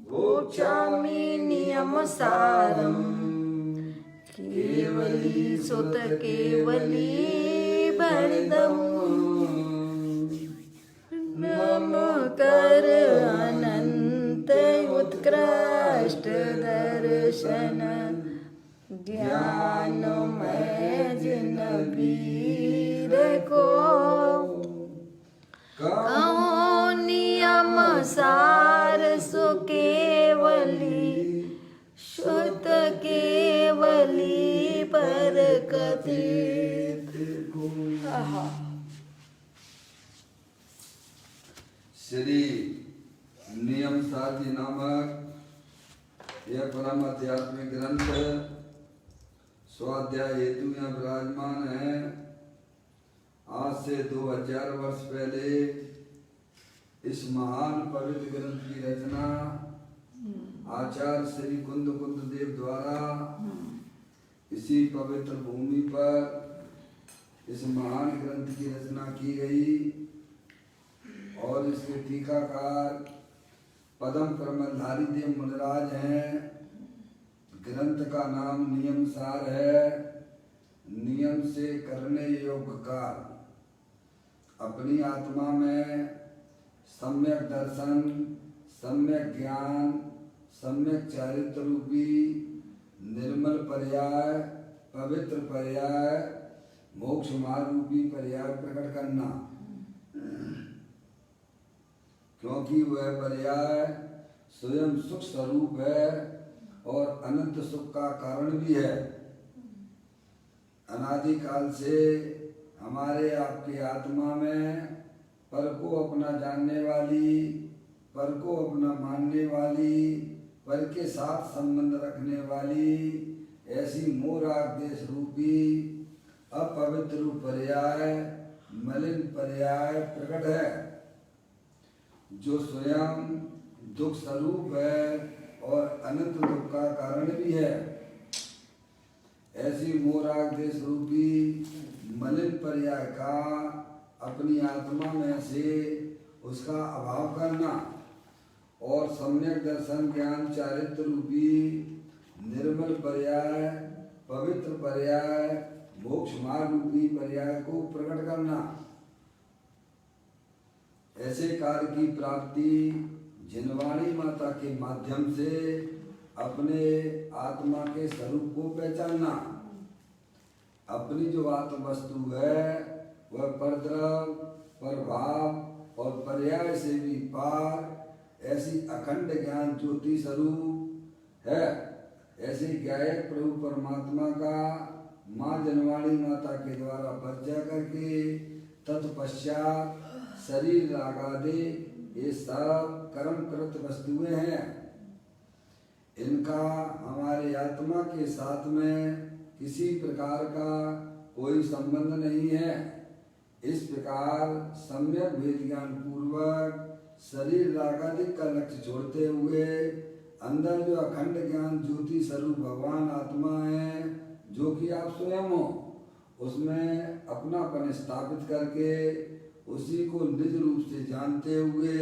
वोचामि नियमसारम् केवली सुत केवली भरदम् नमकर अनंत उत्कृष्ट दर्शन ज्ञानमय जिन पीर को कहो नियम सार सु केवली शुत केवली पर कथित। श्री नियम सार जी नामक यह परम आध्यात्मिक ग्रंथ स्वाध्याय हेतु यहाँ विराजमान है। आज से 2000 वर्ष पहले इस महान पवित्र ग्रंथ की रचना आचार्य श्री कुंद देव द्वारा इसी पवित्र भूमि पर इस महान ग्रंथ की रचना की गई और इसके टीकाकार पदम कमलधारी देव मुनिराज हैं। ग्रंथ का नाम नियम सार है। नियम से करने योग्य कार्य अपनी आत्मा में सम्यक दर्शन, सम्यक ज्ञान, सम्यक चारित्र रूपी निर्मल पर्याय, पवित्र पर्याय, मोक्ष मार्ग रूपी पर्याय प्रकट करना, क्योंकि वह पर्याय स्वयं सुख स्वरूप है और अनंत सुख का कारण भी है। अनादि काल से हमारे आपकी आत्मा में पर को अपना जानने वाली, पर को अपना मानने वाली, पर के साथ संबंध रखने वाली ऐसी मोराग देश रूपी अपवित्र पर्याय, मलिन पर्याय प्रकट है, जो स्वयं दुख स्वरूप है और अनंत दुख का कारण भी है। ऐसी मोराग देश रूपी मलिन पर्याय का अपनी आत्मा में से उसका अभाव करना और सम्यक दर्शन ज्ञान चारित्र रूपी निर्मल पर्याय, पवित्र पर्याय, मोक्ष मार्ग रूपी पर्याय को प्रकट करना। ऐसे कार्य की प्राप्ति जिनवाणी माता के माध्यम से अपने आत्मा के स्वरूप को पहचानना। अपनी जो आत्म वस्तु है वह परद्रव, परभाव और पर्याय से भी पार ऐसी अखंड ज्ञान ज्योति स्वरूप है। ऐसे गायक प्रभु परमात्मा का माँ जनवाणी माता के द्वारा परिचय करके तत्पश्चात शरीर रागादि ये सब कर्मकृत वस्तुएं हैं। इनका हमारे आत्मा के साथ में किसी प्रकार का कोई संबंध नहीं है। इस प्रकार सम्यक भेद ज्ञान पूर्वक शरीर रागादि का लक्ष्य छोड़ते हुए अंदर जो अखंड ज्ञान ज्योति स्वरूप भगवान आत्मा है, जो कि आप स्वयं हो, उसमें अपनापन स्थापित करके उसी को निज रूप से जानते हुए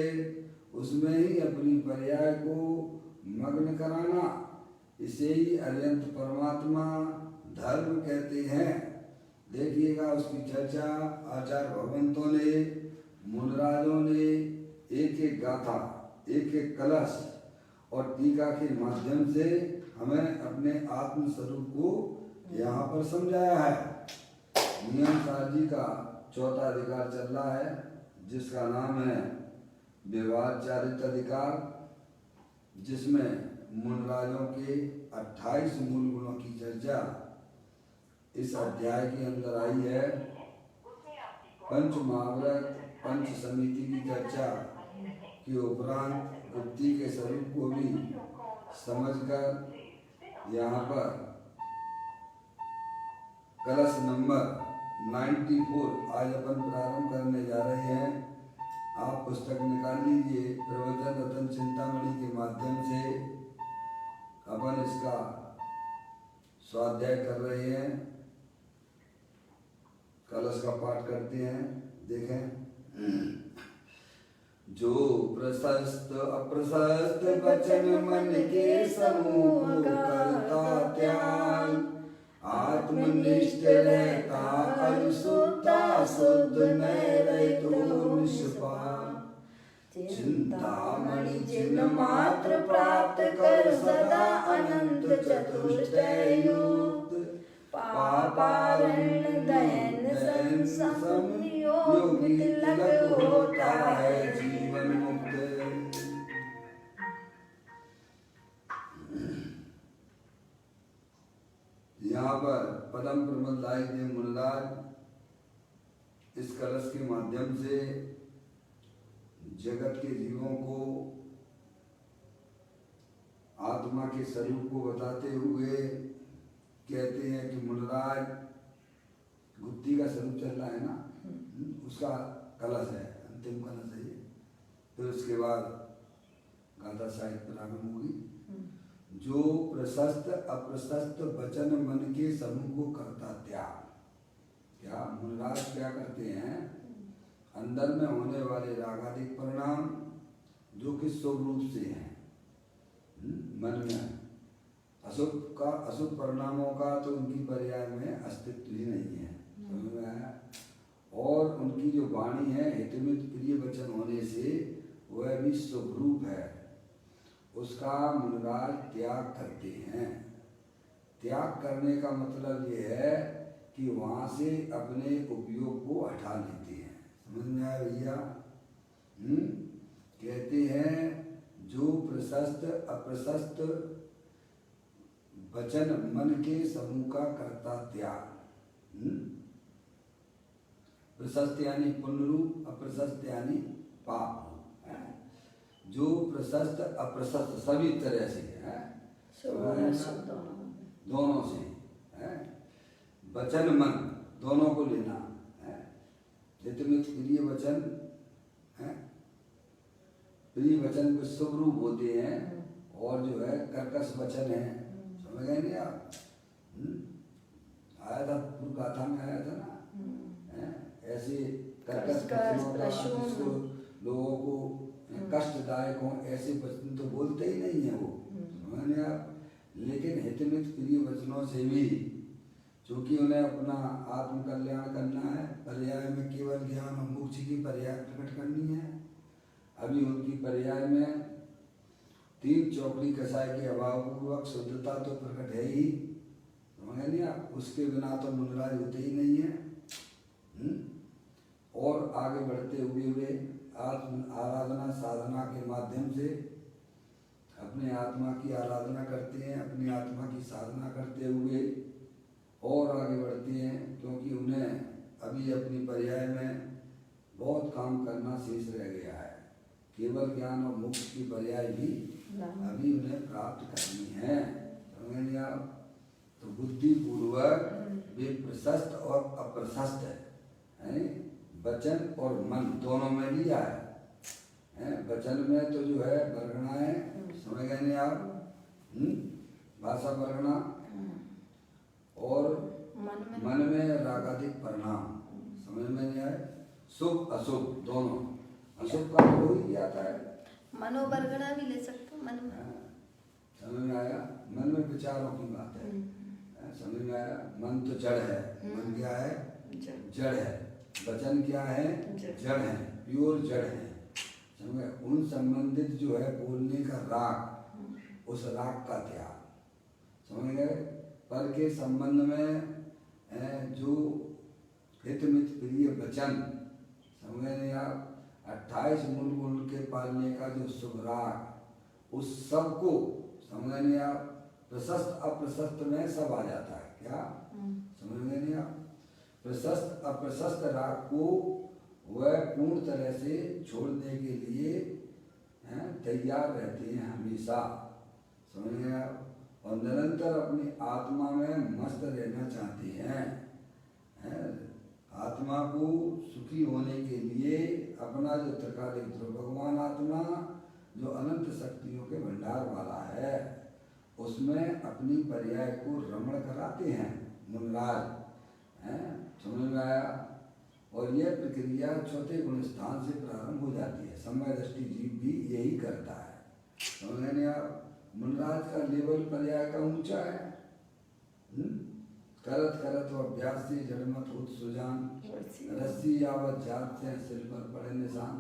उसमें ही अपनी पर्याय को मग्न कराना, इसे ही अरियंत परमात्मा धर्म कहते हैं। देखिएगा उसकी चर्चा आचार्य भगवंतों ने, मुनराजों ने एक एक गाथा, एक एक कलश और टीका के माध्यम से हमें अपने आत्म स्वरूप को यहाँ पर समझाया है। नियम सार जी का चौथा अधिकार चल रहा है, जिसका नाम है व्यवहार चारित्र अधिकार, जिसमें मुनराजों के 28 मूल गुणों की चर्चा इस अध्याय के अंदर आई है। पंच महाव्रत, पंच समिति की चर्चा के उपरांत गुप्ती के स्वरूप को भी समझकर यहाँ पर कलश नंबर 94 आज अपन प्रारंभ करने जा रहे हैं। आप पुस्तक निकाल लीजिए। प्रवचन रतन चिंतामणि के माध्यम से अपन इसका स्वाध्याय कर रहे हैं। कलश का पाठ करते हैं। देखें, जो प्रशस्त अप्रशस्त वचन मन के समूह करता त्याग, आत्मनिष्ठ रहता अरिसुता शुद्ध में रहितो निष्पाप, चिंतामणि चिन्ह मात्र प्राप्त कर सदा अनंत चतुष्टय युक्त, पापारण दयन संयोगित तिलक होता है जीवन मुक्त। यहाँ पर पदम प्रमोददायी देव मुनिराज इस कलश के माध्यम से जगत के जीवों को आत्मा के स्वरूप को बताते हुए कहते हैं कि मुनिराज गुप्ती का स्वरूप चल रहा है ना, उसका कलश है, अंतिम कलश है ये। फिर उसके बाद गाथा साहित्य प्रारंभ होगी। जो प्रशस्त अप्रशस्त वचन मन के समूह को करता त्याग। क्या मुनिराज क्या करते हैं? अंदर में होने वाले रागादिक परिणाम जो कि शुभ रूप से हैं, मन में अशुभ परिणामों का तो उनकी पर्याय में अस्तित्व ही नहीं है, समझ में आया? और उनकी जो वाणी है हितमित प्रिय वचन होने से वह भी शुभ रूप है, उसका मुनिराज त्याग करते हैं। त्याग करने का मतलब ये है कि वहां से अपने उपयोग को हटा लेते हैं। समझ में आया भैया? कहते हैं जो प्रशस्त अप्रशस्त वचन मन के समूह का करता त्याग। प्रशस्त यानी पुण्य रूप, अप्रशस्त यानी पाप। जो प्रशस्त अप्रशस्त सभी तरह से है, दोनों से है, वचन मन दोनों को लेना है। हितमित प्रिय वचन है, प्रिय वचन को शुभ रूप होते हैं, और जो है कर्कश वचन है, समझ गए नहीं आप? आया था पूर्व गाथा में, आया था ना, ऐसे कर्कश वचनों लोगों को कष्टदायक हो ऐसे वचन तो बोलते ही नहीं है वो, समझ आप? लेकिन हितमित प्रिय वचनों से भी, चूंकि उन्हें अपना आत्म कल्याण करना है, पर्याय में केवल ज्ञान और मोक्ष की पर्याय प्रकट करनी है। अभी उनकी पर्याय में 3 चौकड़ी कसाय के अभाव पूर्वक शुद्धता तो प्रकट है ही, समझ नहीं आप? उसके बिना तो मुनिराज होते ही नहीं है। और आगे बढ़ते हुए आत्म आराधना साधना के माध्यम से अपने आत्मा की आराधना करते हैं, अपनी आत्मा की साधना करते हुए और आगे बढ़ते हैं, क्योंकि उन्हें अभी अपनी पर्याय में बहुत काम करना शेष रह गया है। केवल ज्ञान और मोक्ष की पर्याय भी अभी उन्हें प्राप्त करनी है, समझेंगे आप? तो बुद्धि पूर्वक वे प्रशस्त और अप्रशस्त है, वचन और मन दोनों में लिया है। वचन में तो जो है वर्गणाएं, समझ गए नहीं आप? भाषा वर्गणा, और मन में रागादिक परिणाम, समझ में नहीं आए? शुभ अशुभ दोनों, अशुभ का हो ही आता है, मनोवर्गणा भी ले सकते हो मन में। समझ में आया? मन में विचारों की बात है, समझ में आया? मन तो जड़ है, मन क्या है? जड़ है। वचन क्या है? जड़ है, प्योर जड़ है, समझ? उन संबंधित जो है बोलने का राग, उस राग का त्याग, समझ गए? पर के संबंध में जो हितमित प्रिय वचन, समझ नहीं आप? 28 मूल गुण के पालने का जो शुभ राग, उस सब को, समझ नहीं आप? प्रशस्त अप्रशस्त में सब आ जाता है। क्या समझ में नहीं आप? प्रशस्त अप्रशस्त राग को वह पूर्ण तरह से छोड़ने के लिए तैयार रहते हैं हमेशा, समझ गए आप? और निरंतर अपनी आत्मा में मस्त रहना चाहते हैं। आत्मा को सुखी होने के लिए अपना जो त्रिकालिक ध्रुव भगवान आत्मा जो अनंत शक्तियों के भंडार वाला है, उसमें अपनी पर्याय को रमण कराते हैं मुनिराज, समझ में आया? और यह प्रक्रिया चौथे गुण स्थान से प्रारंभ हो जाती है। समय दृष्टि जीव भी यही करता है। समझ लेने आप, मनराज का लेवल पर्याय का ऊंचा है। करत करत और अभ्यास से जड़मत होत सुजान, रस्सी यावत जात से सिर पर पड़े निशान।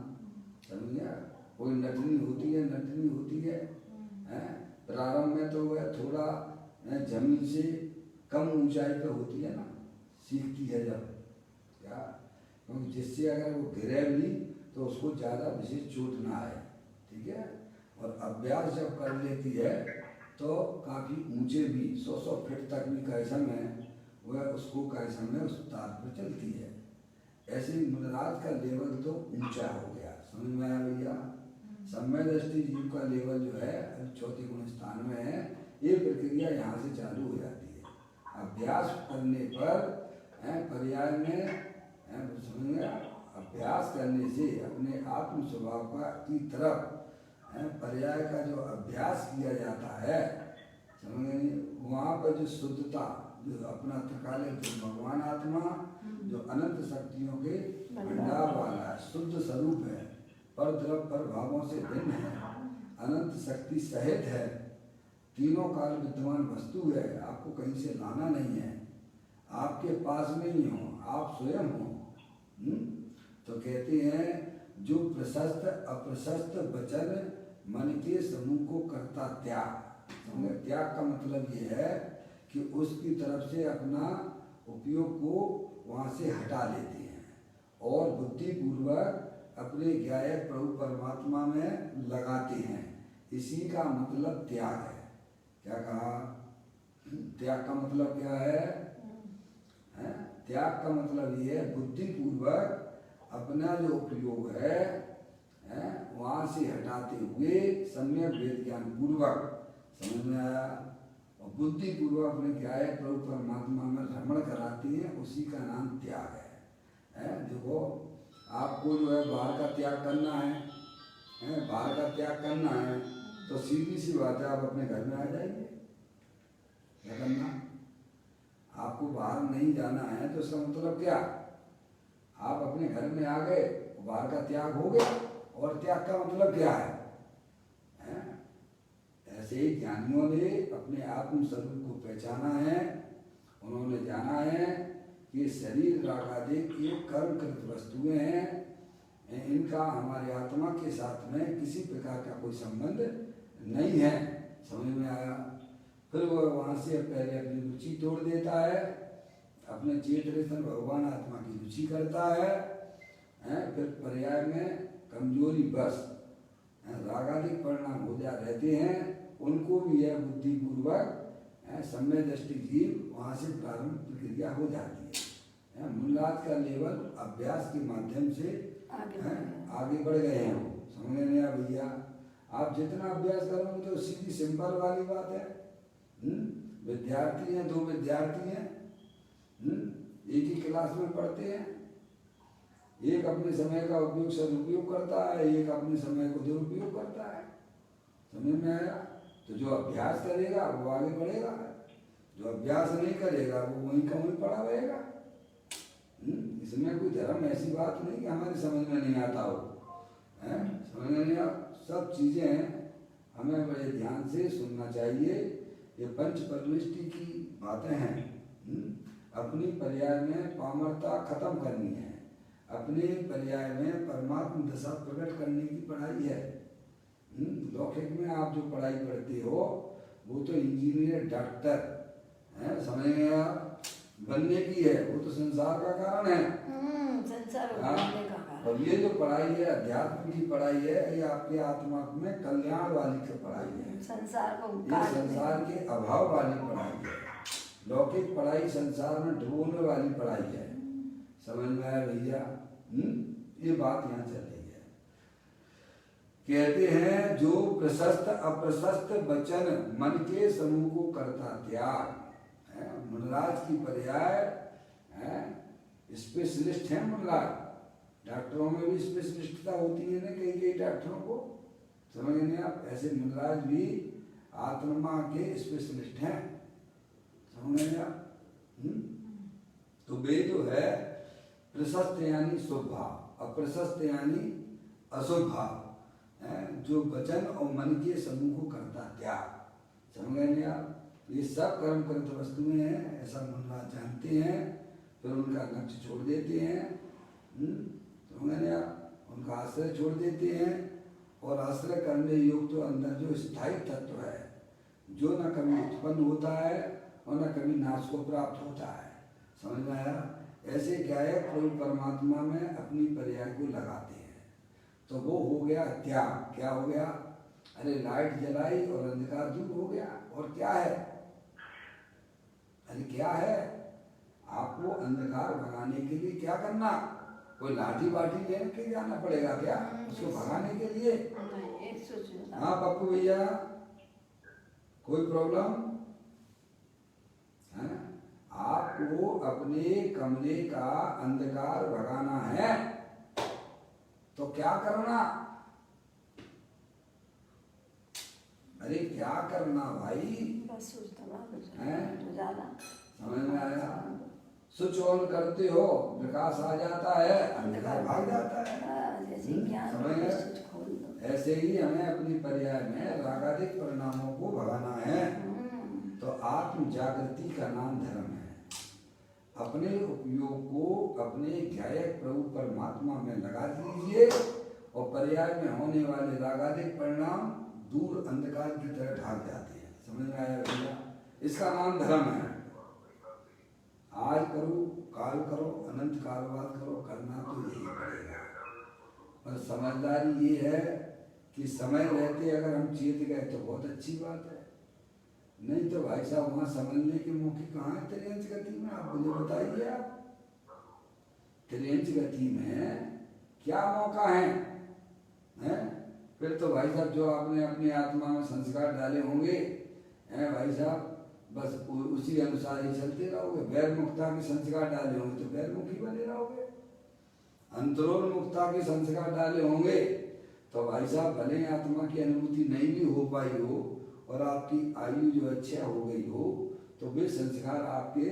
समझ गया? कोई नटनी होती है, प्रारंभ में तो वह थोड़ा जमीन से कम ऊंचाई पे होती है ना, सीखती है जब क्या, क्योंकि जिससे अगर वो गिरे भी तो उसको ज़्यादा विशेष चोट ना आए। ठीक है? और अभ्यास जब कर लेती है तो काफ़ी ऊंचे भी 100 फीट तक भी कैसम है, वह उसको कैसम में उस तार पर चलती है। ऐसे ही मनराज का लेवल तो ऊंचा हो गया। समझ में आया भैया? समय दृष्टि जीव का लेवल जो है चौथे गुण स्थान में है। ये प्रक्रिया यहाँ से चालू हो जाती है। अभ्यास करने पर पर्याय में समझ गया, अभ्यास करने से अपने आत्म स्वभाव का की तरफ पर्याय का जो अभ्यास किया जाता है, समझ गए, वहाँ पर जो शुद्धता, जो अपना त्रिकालीन भगवान आत्मा जो अनंत शक्तियों के भंडार वाला है, शुद्ध स्वरूप है, पर द्रव पर भावों से भिन्न है, अनंत शक्ति सहित है, तीनों काल विद्यमान वस्तु है, आपको कहीं से लाना नहीं है, आपके पास में ही हो, आप स्वयं हो। तो कहते हैं जो प्रशस्त अप्रशस्त वचन मन के समूह को करता त्याग। त्याग का मतलब ये है कि उसकी तरफ से अपना उपयोग को वहाँ से हटा लेते हैं और बुद्धिपूर्वक अपने ज्ञायक प्रभु परमात्मा में लगाते हैं। इसी का मतलब त्याग है। क्या कहा? त्याग का मतलब क्या है? त्याग का मतलब ये है बुद्धिपूर्वक अपना जो उपयोग है वहाँ से हटाते हुए सम्यक वेद ज्ञान पूर्वक, समझ में आया, और बुद्धिपूर्वक अपने ज्ञायक प्रभु परमात्मा में रमण कराते हैं, उसी का नाम त्याग है। देखो, आपको जो है बाहर का त्याग करना है, बाहर का त्याग करना है तो सीधी सी बात है, आप अपने घर में आ जाइए। क्या करना? आपको बाहर नहीं जाना है तो इसका मतलब क्या? आप अपने घर में आ गए, बाहर का त्याग हो गया। और त्याग का मतलब क्या है? ऐसे ही ज्ञानियों ने अपने आत्म स्वरूप को पहचाना है। उन्होंने जाना है कि शरीर राग आदि ये कर्मकृत वस्तुएं हैं, इनका हमारे आत्मा के साथ में किसी प्रकार का कोई संबंध नहीं है। समझ में आया? फिर वो वहाँ से पहले अपनी रुचि तोड़ देता है, अपने चेतन भगवान आत्मा की रुचि करता है, फिर पर्याय में कमजोरी बस रागादिक परिणाम हो जा रहते हैं, उनको भी यह बुद्धिपूर्वक समय दृष्टि जीव वहाँ से प्रारंभ प्रक्रिया हो जाती है। मनराज का लेवल अभ्यास के माध्यम से आगे बढ़ गए हैं। समझ नहीं आया भैया? आप जितना अभ्यास करोगे तो सीधी सिंपल वाली बात है। विद्यार्थी हैं, 2 विद्यार्थी हैं, एक ही क्लास में पढ़ते हैं, एक अपने समय का उपयोग सदुपयोग करता है, एक अपने समय को दुरुपयोग करता है। समझ में आया? तो जो अभ्यास करेगा वो आगे बढ़ेगा, जो अभ्यास नहीं करेगा वो वहीं का वहीं पड़ा रहेगा। इसमें कोई धर्म ऐसी बात नहीं कि हमारी समझ में नहीं आता हो। समझ में नहीं आता, सब चीज़ें हमें बड़े ध्यान से सुनना चाहिए। ये पंच परमिष्टि की बातें हैं। अपनी पर्याय में पामरता खत्म करनी है, अपने पर्याय में परमात्म दशा प्रकट करने की पढ़ाई है। लौकिक में आप जो पढ़ाई पढ़ते हो वो तो इंजीनियर डॉक्टर है, समझ में आया, बनने की है, वो तो संसार का कारण है। संसार और ये जो पढ़ाई है अध्यात्म की पढ़ाई है, ये आपके आत्मा में कल्याण वाली की पढ़ाई है, ये संसार के अभाव वाली पढ़ाई है। लौकिक पढ़ाई संसार में डुबोने वाली पढ़ाई है। समझ में आया भैया? ये बात यहाँ चल रही है। कहते हैं जो प्रशस्त अप्रशस्त वचन मन के समूह को करता त्याग। मनराज की पर्याय स्पेशलिस्ट है मनराज। डॉक्टरों में भी स्पेशलिस्टता होती है ना कई कई डॉक्टरों को, समझ नहीं आप? ऐसे मनराज भी आत्मा के स्पेशलिस्ट हैं, समझ नहीं आप? तो वे जो है प्रशस्त यानी शुभ भाव, अप्रशस्त यानी अशुभ भाव, जो वचन और मन के समूह को करता त्याग। समझ गए आप? ये सब कर्म कृत वस्तुएं हैं, ऐसा मनराज जानते हैं, फिर उनका लक्ष्य छोड़ देते हैं। समझ गए आप? उनका आश्रय छोड़ देते हैं, और आश्रय करने योग्य तो अंदर जो स्थायी तत्व है, जो न कभी उत्पन्न होता है और न कभी नाश को प्राप्त होता है। समझ में आया? ऐसे क्या है, प्रभु परमात्मा में अपनी पर्याय को लगाते हैं, तो वो हो गया त्याग। क्या हो गया? अरे लाइट जलाई और अंधकार दूर हो गया। और क्या है? अरे क्या है? आपको अंधकार भगाने के लिए क्या करना? कोई लाठी बाठी लेके जाना पड़ेगा क्या उसको भगाने के लिए? हाँ पप्पू भैया, कोई प्रॉब्लम है? आपको अपने कमरे का अंधकार भगाना है तो क्या करना? अरे क्या करना भाई? समझ में आया? स्विच ऑन करते हो, प्रकाश आ जाता है, अंधकार भाग जाता है। समझ गए? ऐसे ही हमें अपनी पर्याय में रागादिक परिणामों को भगाना है, तो आत्म जागृति का नाम धर्म है। अपने उपयोग को अपने ध्यायक प्रभु परमात्मा में लगा दीजिए, और पर्याय में होने वाले रागादिक परिणाम दूर अंधकार की तरह भाग जाते हैं। समझ में आया भैया? इसका नाम धर्म है। आज करो, काल करो, अनंत काल बाद करो, करना तो यही पड़ेगा। पर समझदारी ये है कि समय रहते अगर हम चेत गए तो बहुत अच्छी बात है, नहीं तो भाई साहब वहाँ समझने के मौके कहाँ है त्रियंच गति में? आप मुझे बताइए। आप त्रियंच गति में क्या मौका है? फिर तो भाई साहब जो आपने अपनी आत्मा में संस्कार डाले होंगे, भाई साहब बस उसी अनुसार ही चलते रहोगे। वैरमुक्ता के संस्कार डाले होंगे तो वैरमुखी बने रहोगे। अंतरोन्मुक्ता के संस्कार डाले होंगे तो भाई साहब भले आत्मा की अनुभूति नहीं भी हो पाई हो और आपकी आयु जो अच्छा हो गई हो, तो वे संस्कार आपके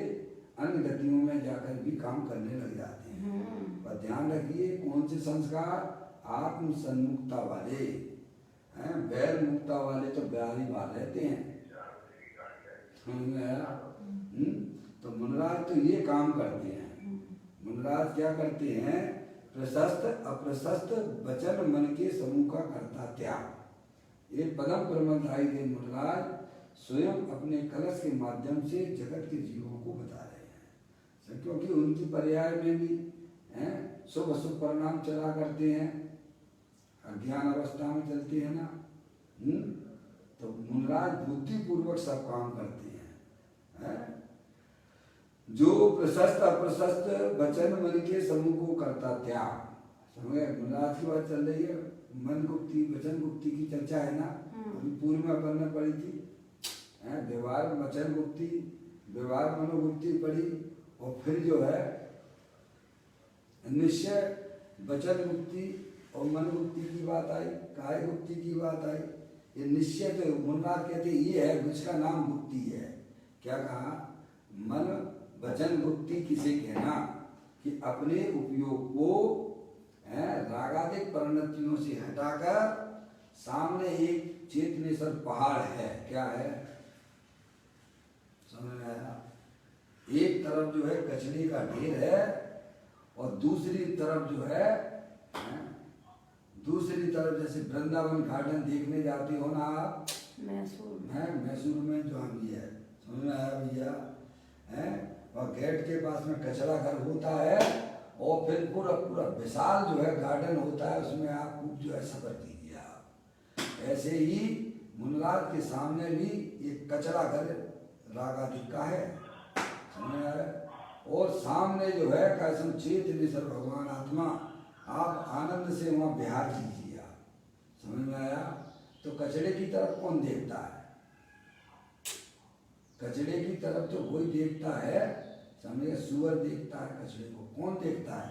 अन्य गतियों में जाकर भी काम करने लग जाते हैं। पर ध्यान रखिए कौन से संस्कार? आत्म सन्मुक्ता वाले हैं। वैर मुक्ता वाले तो ब्यारी बार रहते हैं। तो मुनराज तो ये काम करते हैं। मुनराज क्या करते हैं? प्रशस्त अप्रशस्त वचन मन के समूह का करता त्याग। ये पदम ब्रह्मधारी के मुनराज स्वयं अपने कलश के माध्यम से जगत के जीवों को बता रहे हैं, क्योंकि उनकी पर्याय में भी शुभ अशुभ परिणाम चला करते हैं, अज्ञान अवस्था में चलते हैं ना। तो मुनराज बुद्धिपूर्वक सब काम करते हैं। जो प्रशस्त अप्रशस्त वचन मन के समूह को करता त्याग। समझे? मुनराज की बात चल रही है, मन गुप्ती वचन गुप्ती की चर्चा है ना, अभी पूर्व में अपन ने पढ़ी थी। व्यवहार वचन गुप्ती, व्यवहार मनोगुप्ती पढ़ी, और फिर जो है निश्चय वचन गुप्ती और मन गुप्ती की बात आई, काय गुप्ती की बात आई। ये निश्चय तो मुनराज कहते ये है जिसका नाम गुप्ती है। क्या कहा? मन वचन गुप्ती किसे कहना? कि अपने उपयोग को रागादिक परिणतियों से हटाकर सामने एक चेतनेश्वर पहाड़ है। क्या है? समझ में आया? एक तरफ जो है कचरे का ढेर है और दूसरी तरफ जो है दूसरी तरफ जैसे वृंदावन गार्डन देखने जाते हो ना आप, मैसूर में जो हम ये है। समझ में आया भैया? और गेट के पास में कचरा घर होता है और फिर पूरा पूरा विशाल जो है गार्डन होता है, उसमें आप खूब जो है सफर कीजिए आप। ऐसे ही मुनराज के सामने भी एक कचरा घर रागादिक का है। समझ में आया? और सामने जो है कैसे चेतनेश्वर भगवान आत्मा, आप आनंद से वहाँ विहार कीजिए आप। समझ में आया? तो कचड़े की तरफ कौन देखता है? कचड़े की तरफ तो वही देखता है, समझे? सुअर देखता है कचड़े को। कौन देखता है?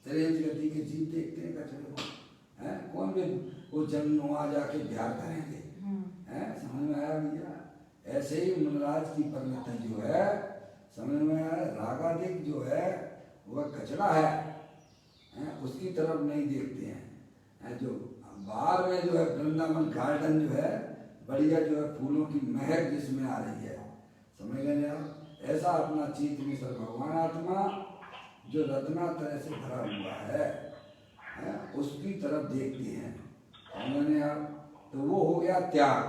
त्रियंच गति के जीव देखते हैं कचड़े को। कौन भी वो जन्म वहाँ जाके विहार करेंगे? समझ में आया भैया? ऐसे ही मुनराज की परिणति जो है, समझ में आया? रागादिक जो है वह कचरा है, उसकी तरफ नहीं देखते हैं। जो बाहर में जो है वृंदावन गार्डन जो है बढ़िया जो है फूलों की महक जिसमें आ रही है, समझ गए आप? ऐसा अपना चित्त में सर भगवान आत्मा जो रत्ना तरह से भरा हुआ है, उसकी तरफ देखते हैं, समझ आप? तो वो हो गया त्याग,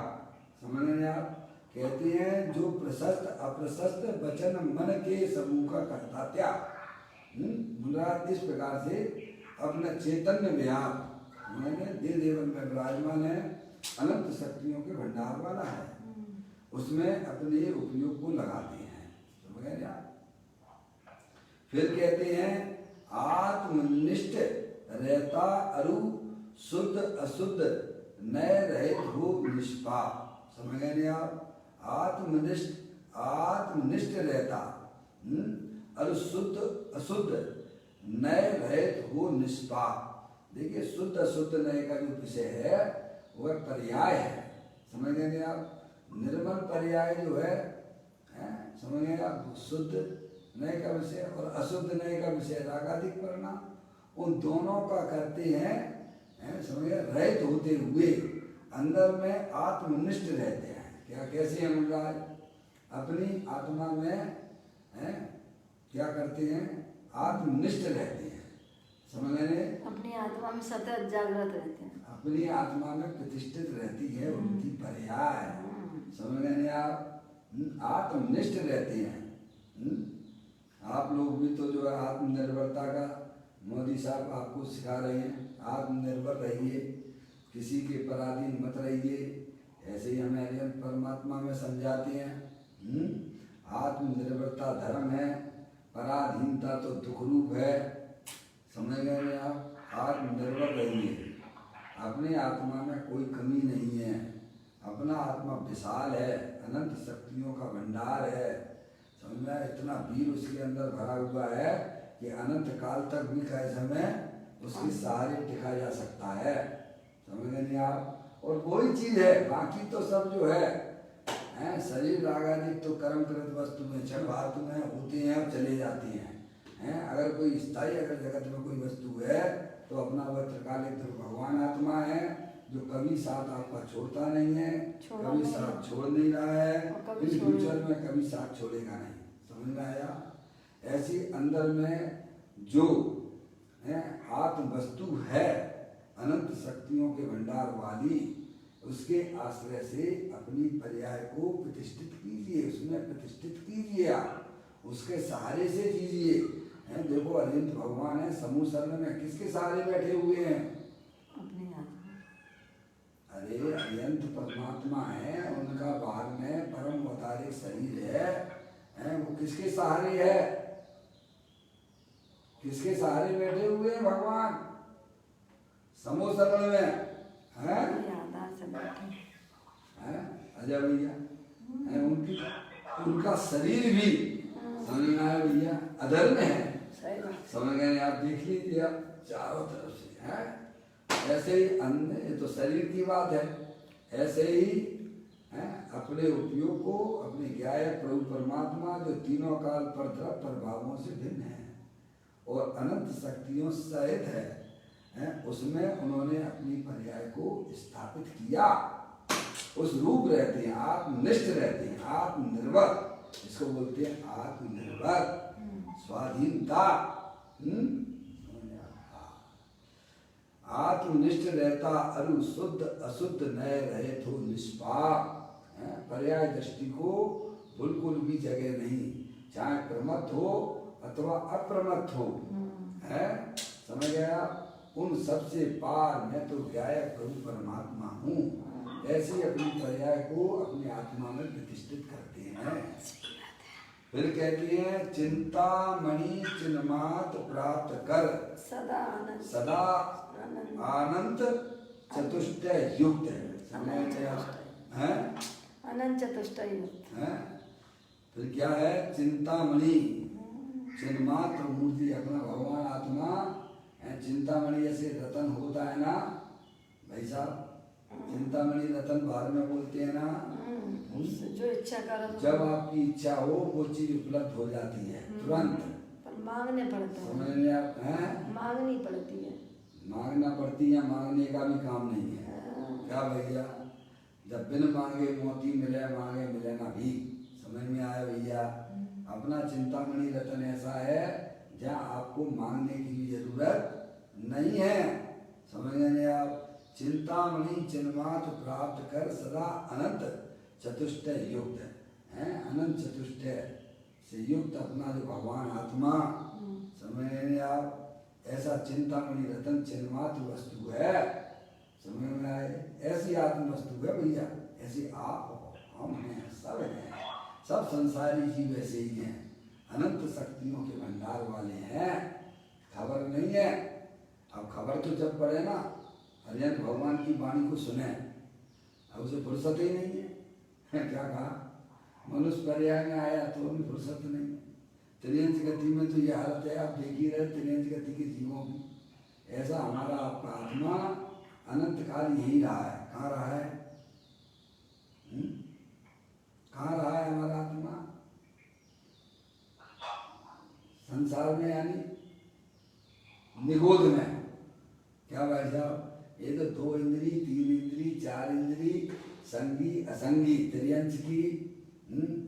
समझ आप? कहते हैं जो प्रशस्त अप्रशस्त वचन मन के समूह का करता त्याग। मुराद इस प्रकार से अपना चैतन्य व्याप देव देवन में विराजमान है, अनंत शक्तियों के भंडार वाला है, उसमें अपने उपयोग को लगाते हैं, समझ गए आप? फिर कहते हैं आत्मनिष्ठ रहता अरु शुद्ध अशुद्ध नए रहित हो निष्पाप, समझ गए आप? आत्मनिष्ठ रहता अरु शुद्ध अशुद्ध नए रहित हो निष्पाप। देखिए शुद्ध अशुद्ध नए का जो विषय है वह पर्याय है, समझ गए आप? निर्मल पर्याय जो है समझ गए आप? शुद्ध नए का विषय और अशुद्ध नए का विषय रागाधिक परिणाम, उन दोनों का करते हैं, समझ गए? रहित होते हुए अंदर में आत्मनिष्ठ रहते हैं। क्या कैसे हम लोग अपनी आत्मा में क्या करते हैं? आत्मनिष्ठ रहते हैं, समझ गए? अपनी आत्मा में सतत जागृत रहते हैं, अपनी आत्मा में प्रतिष्ठित रहती है उनकी पर्याय, समझ गए आप? आत्मनिष्ठ रहते हैं। आप लोग भी तो जो है आत्मनिर्भरता का मोदी साहब आपको सिखा रहे हैं, आत्मनिर्भर रहिए, किसी के पराधीन मत रहिए, ऐसे ही हमें अरिहंत परमात्मा में समझाते हैं। आत्मनिर्भरता धर्म है, पराधीनता तो दुख रूप है, समझ गए आप? आत्मनिर्भर रहिए, अपने आत्मा में कोई कमी नहीं है, अपना आत्मा विशाल है, अनंत शक्तियों का भंडार है, समझ में? इतना वीर उसके अंदर भरा हुआ है कि अनंत काल तक भी कई समय उसके सहारे टिका जा सकता है, समझ गए आप? और वही चीज है, बाकी तो सब जो है शरीर रागादिक तो कर्मकृत वस्तु में क्षण धातु में होते हैं और चले जाते हैं। अगर कोई स्थायी अगर जगत में कोई वस्तु है तो अपना वह त्रिकालिक भगवान आत्मा है जो कभी साथ आपका छोड़ता नहीं है, कभी साथ छोड़ नहीं रहा है, इन फ्यूचर में कभी साथ छोड़ेगा नहीं, समझ में आया? ऐसी अंदर में जो आत्म वस्तु है अनंत शक्तियों के भंडार वाली, उसके आश्रय से अपनी पर्याय को प्रतिष्ठित कीजिए, उसमें प्रतिष्ठित कीजिए, आप उसके सहारे से जीजिए। देखो अरिहंत भगवान है समूह शरण में, किसके सहारे बैठे हुए हैं? अपने आत्मा। अरे अरिहंत परमात्मा है, उनका बाहर में परम अवतारिक शरीर है, वो किसके सहारे है? किसके सहारे बैठे हुए हैं भगवान? समूह शरण में है, अजय भैया, उनका शरीर भी समझ में आया भैया अधर में है, समझ गए आप? देख लीजिए आप चारों तरफ से है, ऐसे ही अन्य, ये तो शरीर की बात है, ऐसे ही अपने उपयोग को अपने ज्ञायक प्रभु परमात्मा जो तीनों काल पर द्रव प्रभावों से भिन्न है और अनंत शक्तियों सहित है, उसमें उन्होंने अपनी पर्याय को स्थापित किया, उस रूप रहते हैं, आत्मनिष्ठ रहते हैं, आत्मनिर्भर, इसको बोलते हैं आत्मनिर्भर, स्वाधीनता। आत्मनिष्ठ रहता अरु शुद्ध अशुद्ध नए रहे तो निष्पाप, पर्याय दृष्टि को बिल्कुल भी जगह नहीं, चाहे प्रमत्त हो अथवा अप्रमत्त हो, समझ गया? उन सबसे पार मैं तो ज्ञायक प्रभु परमात्मा हूँ, ऐसे अपनी पर्याय को अपनी आत्मा में प्रतिष्ठित करते हैं। फिर कहती हैं चिंता मणि चिन्मात प्राप्त कर सदा आनंद चतुष्टय युक्त है, अनंत चतुष्टय युक्त है। फिर क्या है? चिंतामणि, चिन्मात्र मूर्ति अपना भगवान आत्मा, चिंतामणि जैसे रतन होता है ना भाई साहब, चिंतामणि रतन बाहर में बोलते हैं ना, जो इच्छा करो, जब आपकी इच्छा हो वो चीज उपलब्ध हो जाती है तुरंत, मांगने पड़ते हैं, समझ में आप हैं? मांगनी पड़ती है। मांगना पड़ती है, मांगने का भी काम नहीं है। क्या भैया, जब बिन मांगे मोती मिले, मांगे मिले ना भी। समझ में आया भैया? अपना चिंतामणि रतन ऐसा है जहाँ आपको मांगने की भी जरूरत नहीं है। समझ गए आप? चिंतामणि चिन्मात्र प्राप्त कर सदा अनंत चतुष्टय युक्त है, अनंत चतुष्टय से युक्त अपना जो भगवान आत्मा, समझ रहे आप? ऐसा चिंतामणि रतन चिन्मात्र वस्तु है। समझ में आए? ऐसी आत्म वस्तु है भैया, ऐसी आप हो, हम हैं, सब हैं, सब संसारी जीव ऐसे ही हैं, अनंत शक्तियों के भंडार वाले हैं। खबर नहीं है? अब खबर तो जब पड़े ना, हरियंत भगवान की वाणी को सुने, अब उसे फुर्सत ही नहीं है। क्या कहा? मनुष्य पर्याय में आया तो उन्हें फुर्सत नहीं है। त्रियंश गति में तो ये हालत है, आप देख ही रहे त्रियंश गति के जीवों की। ऐसा हमारा आपका आत्मा अनंत काल यही रहा है। कहाँ रहा है? कहाँ रहा है हमारा आत्मा? संसार में, यानी निगोद में। क्या भाई साहब? ये तो 2 इंद्री, 3 इंद्री, 4 इंद्री, संगी असंगी त्रियंश की,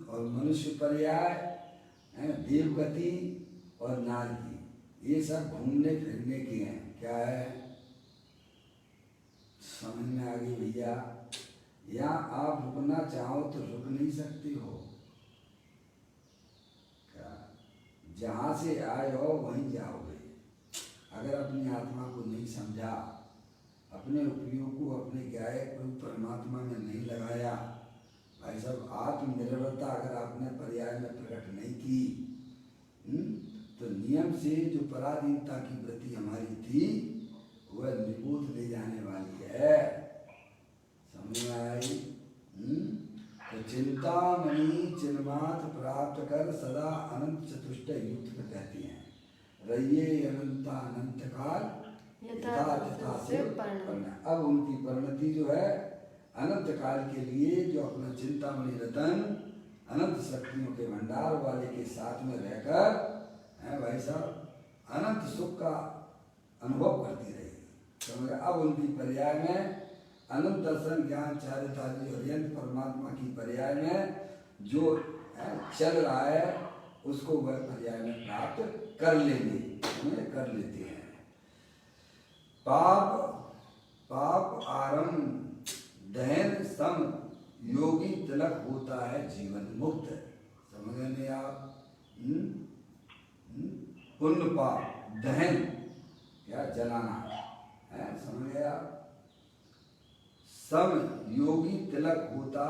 और मनुष्य पर्याय, देवगति और नार की, ये सब घूमने फिरने के हैं। क्या है? समझ में आ गई भैया? या आप रुकना चाहो तो रुक नहीं सकते हो। क्या? जहाँ से आए हो वहीं जाओगे। अगर अपनी आत्मा को नहीं समझा, अपने उपयोग को अपने गायक रूप परमात्मा में नहीं लगाया, भाई साहब आत्मनिर्भरता अगर आपने पर्याय में प्रकट नहीं की, तो नियम से जो पराधीनता की वृत्ति हमारी थी वह निबूत ले जाने वाली है। समझ में आई? तो चिंतामणि चिन्मात्र प्राप्त कर सदा अनंत चतुष्टय युक्त कहती हैं। रहिए अनंता अनंत काल यथा से परिणय। अब उनकी परिणति जो है अनंत काल के लिए, जो अपना चिंतामणि रतन अनंत शक्तियों के भंडार वाले के साथ में रहकर है भाई साहब अनंत सुख का अनुभव करती रहेगी। अब उनकी पर्याय में अनंत दर्शन ज्ञान चारिता हरियंत परमात्मा की पर्याय में जो चल रहा है उसको वह पर्याय में प्राप्त कर लेंगे, कर लेते हैं। पाप आरंभ दहन सम योगी तिलक होता है जीवन मुक्त। समझ गए आप? पुण्य पाप दहन, क्या जलाना है, समझ गए आप? सम योगी तिलक होता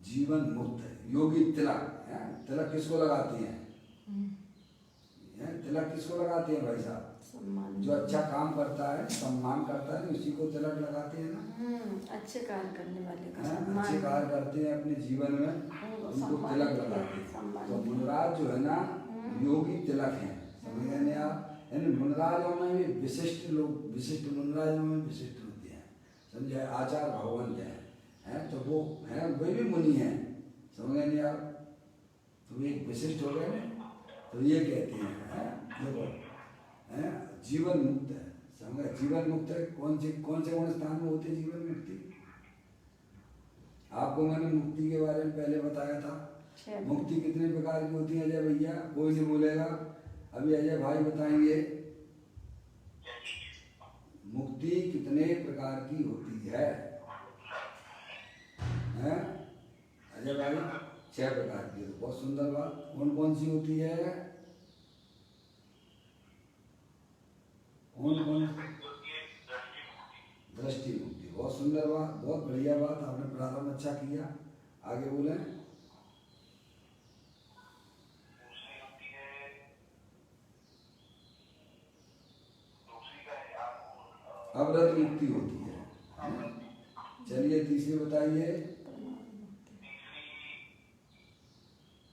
जीवन मुक्त। योगी तिलक है, तिलक किसको लगाते हैं? तिलक किसको लगाते हैं भाई साहब? जो अच्छा काम करता है, सम्मान करता है, उसी को तिलक लगाते हैं ना। अच्छे कार्य करने वाले का सम्मान, अच्छे कार्य करते हैं अपने जीवन में, उनको तिलक लगाते हैं। तो मुनराज जो है ना, योगी तिलक है। समझ गए आप? यानी मुनराजों में भी विशिष्ट लोग, विशिष्ट मुनराजों में विशिष्ट होते हैं। समझे? आचार भगवंत है, तो वो है, वे भी मुनि है। समझ गए आप? तो एक विशिष्ट हो गए ना, तो ये कहते हैं देखो जीवन मुक्त है। समझ? जीवन मुक्त है। कौन से गुण स्थान में होते जीवन मुक्ति? आपको मैंने मुक्ति के बारे में पहले बताया था। मुक्ति कितने प्रकार की होती है अजय भैया? कोई नहीं बोलेगा, अभी अजय भाई बताएंगे मुक्ति कितने प्रकार की होती है। अजय भाई 6 प्रकार की। तो बहुत सुंदर बात। कौन कौन सी होती है? कौन? दृष्टि मुक्ति। बहुत सुंदर बात, बहुत बढ़िया बात, आपने प्रारंभ अच्छा किया। आगे बोले। अवरत मुक्ति होती है। चलिए तीसरी बताइए।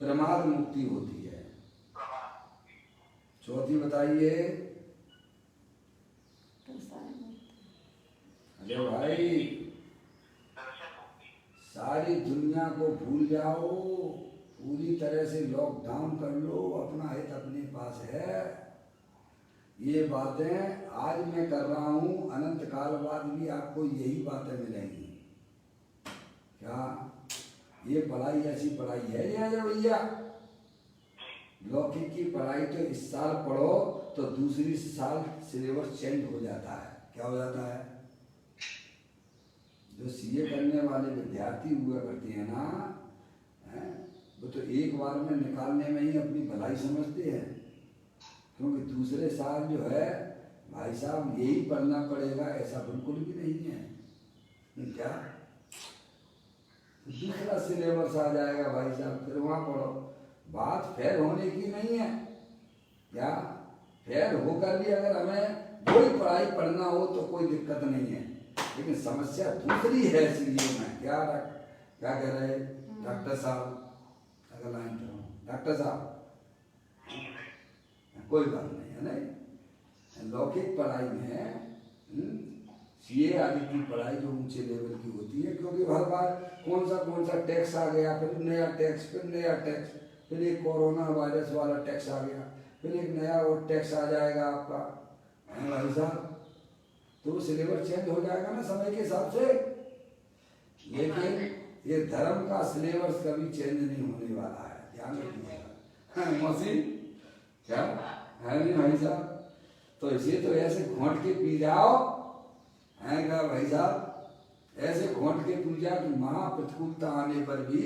प्रमाद मुक्ति होती है। चौथी बताइए। अरे भाई, सारी दुनिया को भूल जाओ, पूरी तरह से लॉकडाउन कर लो, अपना हित अपने पास है। ये बातें आज मैं कर रहा हूँ, अनंत काल बाद भी आपको यही बातें मिलेंगी। क्या ये पढ़ाई ऐसी पढ़ाई है या भैया? लौकिक की पढ़ाई तो इस साल पढ़ो तो दूसरी साल सिलेबस चेंज हो जाता है। क्या हो जाता है? जो सीए करने वाले विद्यार्थी हुआ करते हैं ना, वो तो एक बार में निकालने में ही अपनी भलाई समझते हैं, क्योंकि दूसरे साल जो है भाई साहब यही पढ़ना पड़ेगा ऐसा बिल्कुल भी नहीं है। क्या दूसरा सिलेबस आ जाएगा भाई साहब, फिर वहाँ पढ़ो। बात फेल होने की नहीं है। क्या फेल होकर भी अगर हमें कोई पढ़ाई पढ़ना हो तो कोई दिक्कत नहीं है, लेकिन समस्या दूसरी है। इसलिए मैं क्या कह रहे डॉक्टर साहब, अगर लाइन डॉक्टर साहब कोई बात नहीं है। नहीं, लौकिक पढ़ाई में सीए आदि की पढ़ाई जो ऊंचे लेवल की होती है, क्योंकि हर बार कौन सा टैक्स आ गया, फिर नया टैक्स, फिर नया टैक्स, फिर एक कोरोना वायरस वाला टैक्स आ गया, फिर एक नया और टैक्स आ जाएगा आपका, है भाई साहब। तो वो सिलेबस चेंज हो जाएगा ना समय के हिसाब से। लेकिन ये धर्म का सिलेबस कभी चेंज नहीं होने वाला है, ध्यान रखिएगा। मौसी क्या है नहीं भाई साहब? तो इसे तो ऐसे घोंट के पी जाओ, है क्या भाई साहब? ऐसे घोंट के पी जाओ कि महा प्रतिकूलता आने पर भी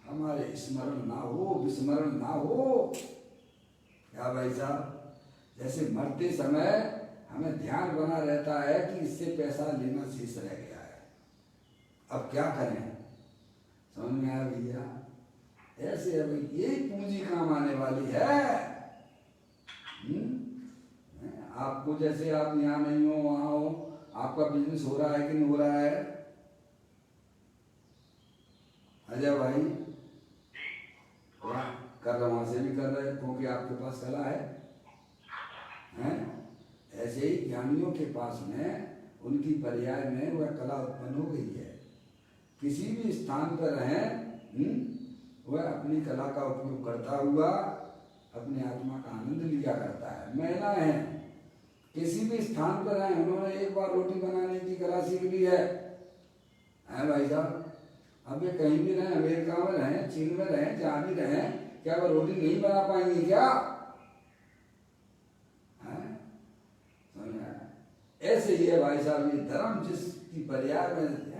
हमारे स्मरण ना हो, विस्मरण ना हो। क्या भाई साहब? जैसे मरते समय हमें ध्यान बना रहता है कि इससे पैसा लेना शेष रह गया है, अब क्या करें? समझ में आया भैया? ऐसे है भाई, यही पूंजी काम आने वाली है। आपको जैसे आप यहाँ नहीं हो वहाँ हो, आपका बिजनेस हो रहा है कि नहीं हो रहा है? अजय भाई कर रहे, वहां से भी कर रहे हैं क्योंकि आपके पास कला है, हैं? ऐसे ही ज्ञानियों के पास में उनकी पर्याय में वह कला उत्पन्न हो गई है। किसी भी स्थान पर रहें, वह अपनी कला का उपयोग करता हुआ अपने आत्मा का आनंद लिया करता है। महिला है, किसी भी स्थान पर रहें, उन्होंने एक बार रोटी बनाने की कला सीख ली है भाई साहब। अब ये कहीं भी रहें, अमेरिका में रहें, चीन में रहें, जहाँ भी रहें, क्या वो रोटी नहीं बना पाएंगे क्या? ऐसे ही है भाई साहब, ये धर्म जिसकी पर्याय में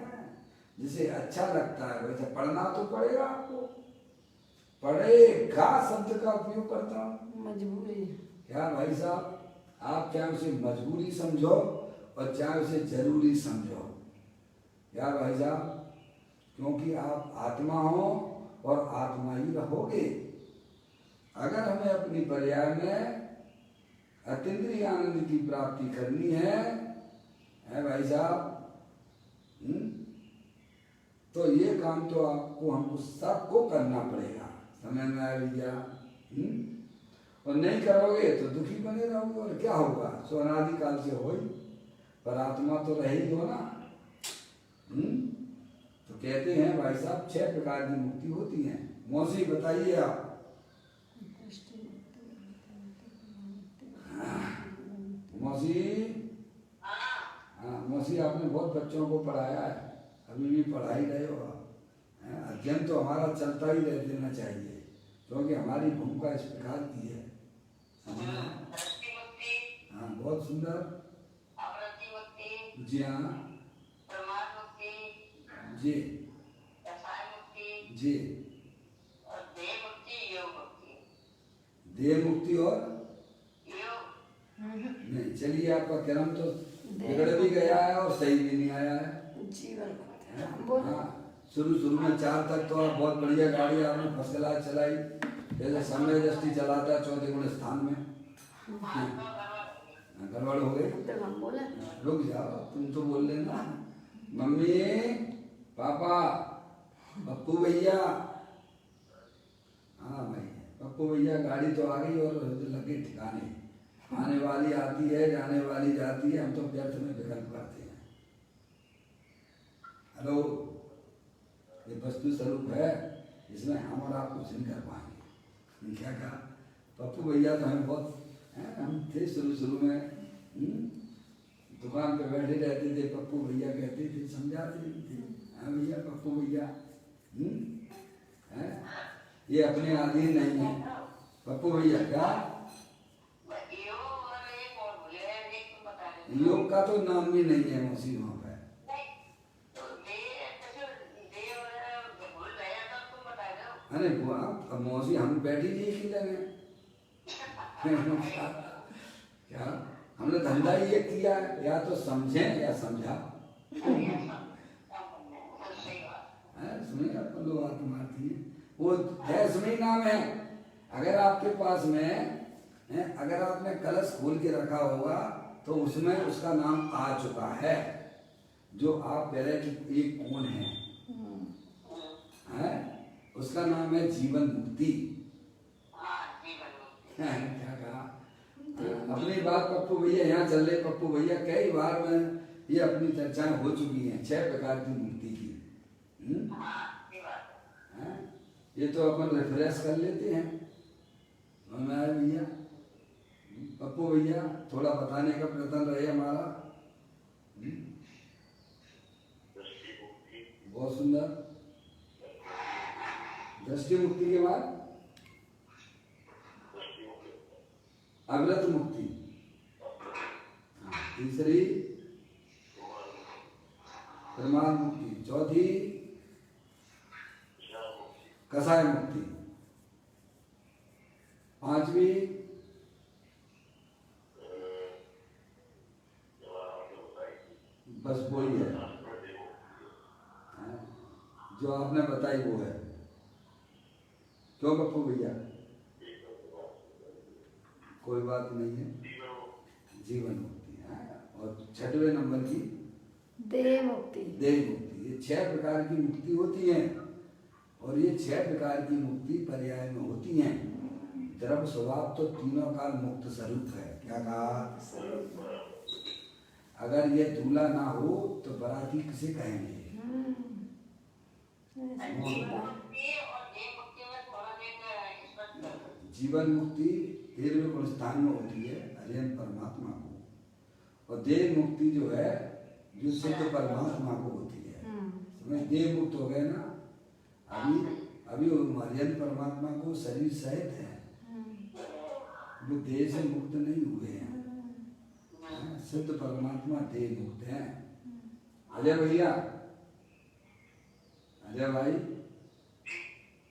जिसे अच्छा लगता है वैसे पढ़ना तो पड़ेगा आपको। पढ़ेगा शब्द का उपयोग करता हूँ, मजबूरी। क्या भाई साहब? आप चाहे उसे मजबूरी समझो और चाहे उसे जरूरी समझो। क्या भाई साहब? क्योंकि आप आत्मा हो और आत्मा ही रहोगे। अगर हमें अपनी पर्याय में अतीन्द्रिय आनंद की प्राप्ति करनी है भाई साहब, तो ये काम तो आपको हमको सबको करना पड़ेगा। समझ में आया भैया? और नहीं करोगे तो दुखी बने रहोगे, और क्या होगा? सो अनादि काल से हो ही, पर आत्मा तो रह ही हो ना। तो कहते हैं भाई साहब 6 प्रकार की मुक्ति होती है। मौसी बताइए आप। मौसी, हाँ मौसी, आपने बहुत बच्चों को पढ़ाया है, अभी भी पढ़ा ही रहे हो आप। अध्ययन तो हमारा चलता ही रह देना चाहिए, क्योंकि हमारी भूमिका इस प्रकार की है। हाँ बहुत सुंदर। जी हाँ जी जी। देह मुक्ति और नहीं, चलिए आपका क्रम तो बिगड़ भी गया है और सही भी नहीं आया है। जीवन हाँ, शुरू में 4 तक तो आप बहुत बढ़िया गाड़ी आपने फर्स्ट क्लास चलाई, जैसे समय दृष्टि चलाता है 4 गुण स्थान में। गड़बड़ हो गई, रुक जाओ, तुम तो बोल लेना मम्मी पापा पप्पू भैया। हाँ भाई, पप्पू भैया गाड़ी तो आ गई और लगे ठिकाने, आने वाली आती है, जाने वाली जाती है, हम तो व्यर्थ में विकल्प करते हैं। हेलो, ये वस्तु स्वरूप है, इसमें हम और आप कुछ नहीं कर पाएंगे। क्या कहा? पप्पू भैया तो हमें बहुत हम थे शुरू में दुकान पे बैठे रहते थे, पप्पू भैया कहते थे, समझाते थे, हाँ भैया पप्पू भैया। ये अपने अधीन नहीं है पप्पू भैया। क्या योग का तो नाम भी नहीं है मौसी वहाँ पे। अरे अब मौसी हम बैठी थी इसी लगे क्या हमने धंधा ही ये किया है, या तो समझे या समझा। सुनिए अपन लोग आत्म मारती है, वो जैसमी नाम है। अगर आपके पास में अगर आपने कलश खोल के रखा होगा तो उसमें उसका नाम आ चुका है। जो आप कह रहे कि एक कौन है उसका नाम है जीवन मुक्ति। क्या कहा? अपनी बात पप्पू भैया यहाँ चल रहे। पप्पू भैया कई बार में ये अपनी चर्चाएं हो चुकी हैं 6 प्रकार की मुक्ति की। ये तो अपन रेफरेंस कर लेते हैं भैया। पप्पू भैया थोड़ा बताने का प्रयत्न रहे हमारा। बहुत सुंदर। दृष्टि मुक्ति के बाद अविरत मुक्ति, तीसरी प्रमाद मुक्ति, चौथी कसाय मुक्ति, पांचवी बस वही है जो आपने बताई वो है। क्यों पप्पू भैया? कोई बात नहीं है, जीवन मुक्ति है। और 6वें नंबर की देह मुक्ति। देह मुक्ति। ये 6 प्रकार की मुक्ति होती है और ये 6 प्रकार की मुक्ति पर्याय में होती हैं। द्रव्य स्वभाव तो तीनों का मुक्त स्वरूप है। क्या कहा? अगर ये दूल्हा ना हो तो बाराती किसे कहेंगे? जीवन मुक्ति 13वें गुण स्थान में होती है हरियन परमात्मा को, और देह मुक्ति जो है जो सिद्ध परमात्मा को होती है। समझ? देह मुक्त हो गए ना। अभी हरियन परमात्मा को शरीर सहित है, वो देह से मुक्त नहीं हुए हैं। सिद्ध परमात्मा देह मुक्त है। अजय भैया, अजय भाई,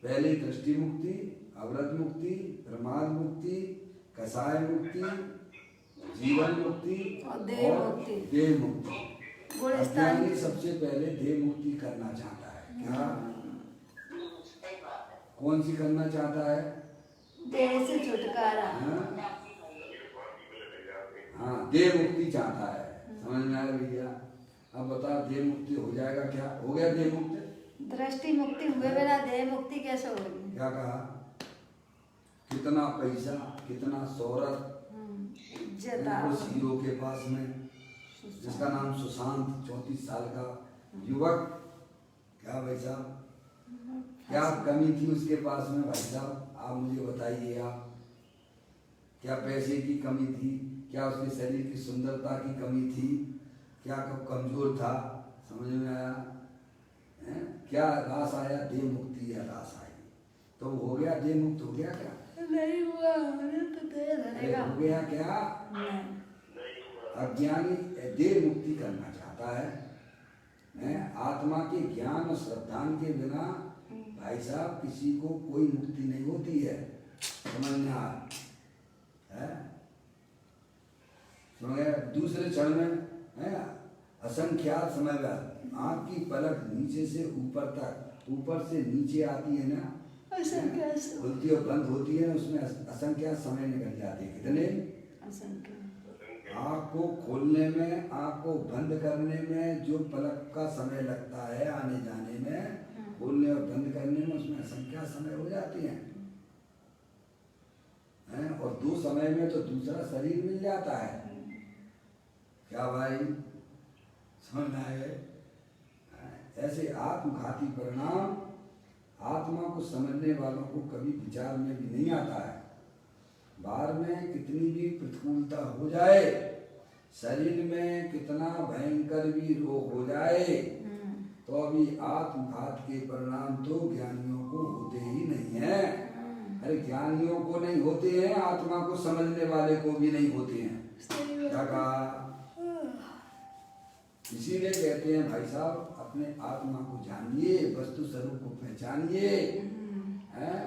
पहली दृष्टि मुक्ति, अवरत मुक्ति, प्रमाद मुक्ति, कसाय मुक्ति, जीवन मुक्ति और देह मुक्ति। अज्ञानी सबसे पहले देह मुक्ति करना चाहता है। क्या? कौन सी करना चाहता है? देह से छुटकारा। हाँ, देह मुक्ति चाहता है। समझ में आया भैया? अब बता, देह मुक्ति हो जाएगा क्या? हो गया देह मुक्ति? दृष्टि मुक्ति हुए बिना देह मुक्ति कैसे होगी? क्या कहा? कितना पैसा, कितना शोहरत, उस हीरो के पास में जिसका नाम सुशांत, 34 साल का युवक। क्या भाई साहब, क्या कमी थी उसके पास में? भाई साहब आप मुझे बताइए। आप क्या पैसे की कमी थी? क्या उसके शरीर की सुंदरता की कमी थी? क्या कब कमजोर था? समझ में आया? क्या रास आया? देह मुक्ति या रास आई तो हो गया देह मुक्त। हो गया क्या? नहीं हुआ, तो देह हो गया क्या? अज्ञानी देह मुक्ति करना चाहता है। आत्मा के ज्ञान और श्रद्धान के बिना भाई साहब किसी को कोई मुक्ति नहीं होती है। समझना है? दूसरे क्षण में असंख्यात समय बाद आँख की पलक नीचे से ऊपर तक, ऊपर से नीचे आती है ना, खुलती और बंद होती है ना, उसमें असंख्यात समय निकल जाते हैं। कितने? आँख को खोलने में, आँख को बंद करने में जो पलक का समय लगता है आने जाने में, खोलने और बंद करने में उसमें असंख्यात समय हो जाते हैं। और 2 समय में तो दूसरा शरीर मिल जाता है। क्या भाई समझ में आए? ऐसे आत्मघाती परिणाम आत्मा को समझने वालों को कभी विचार में भी नहीं आता है। बाहर में कितनी भी प्रतिकूलता हो जाए, शरीर में कितना भयंकर भी रोग हो जाए, तो अभी आत्मघात के परिणाम तो ज्ञानियों को होते ही नहीं है। अरे ज्ञानियों को नहीं होते हैं, आत्मा को समझने वाले को भी नहीं होते हैं। क्या कहा? इसीलिए कहते हैं भाई साहब अपने आत्मा को जानिए, वस्तु स्वरूप को पहचानिए। हैं?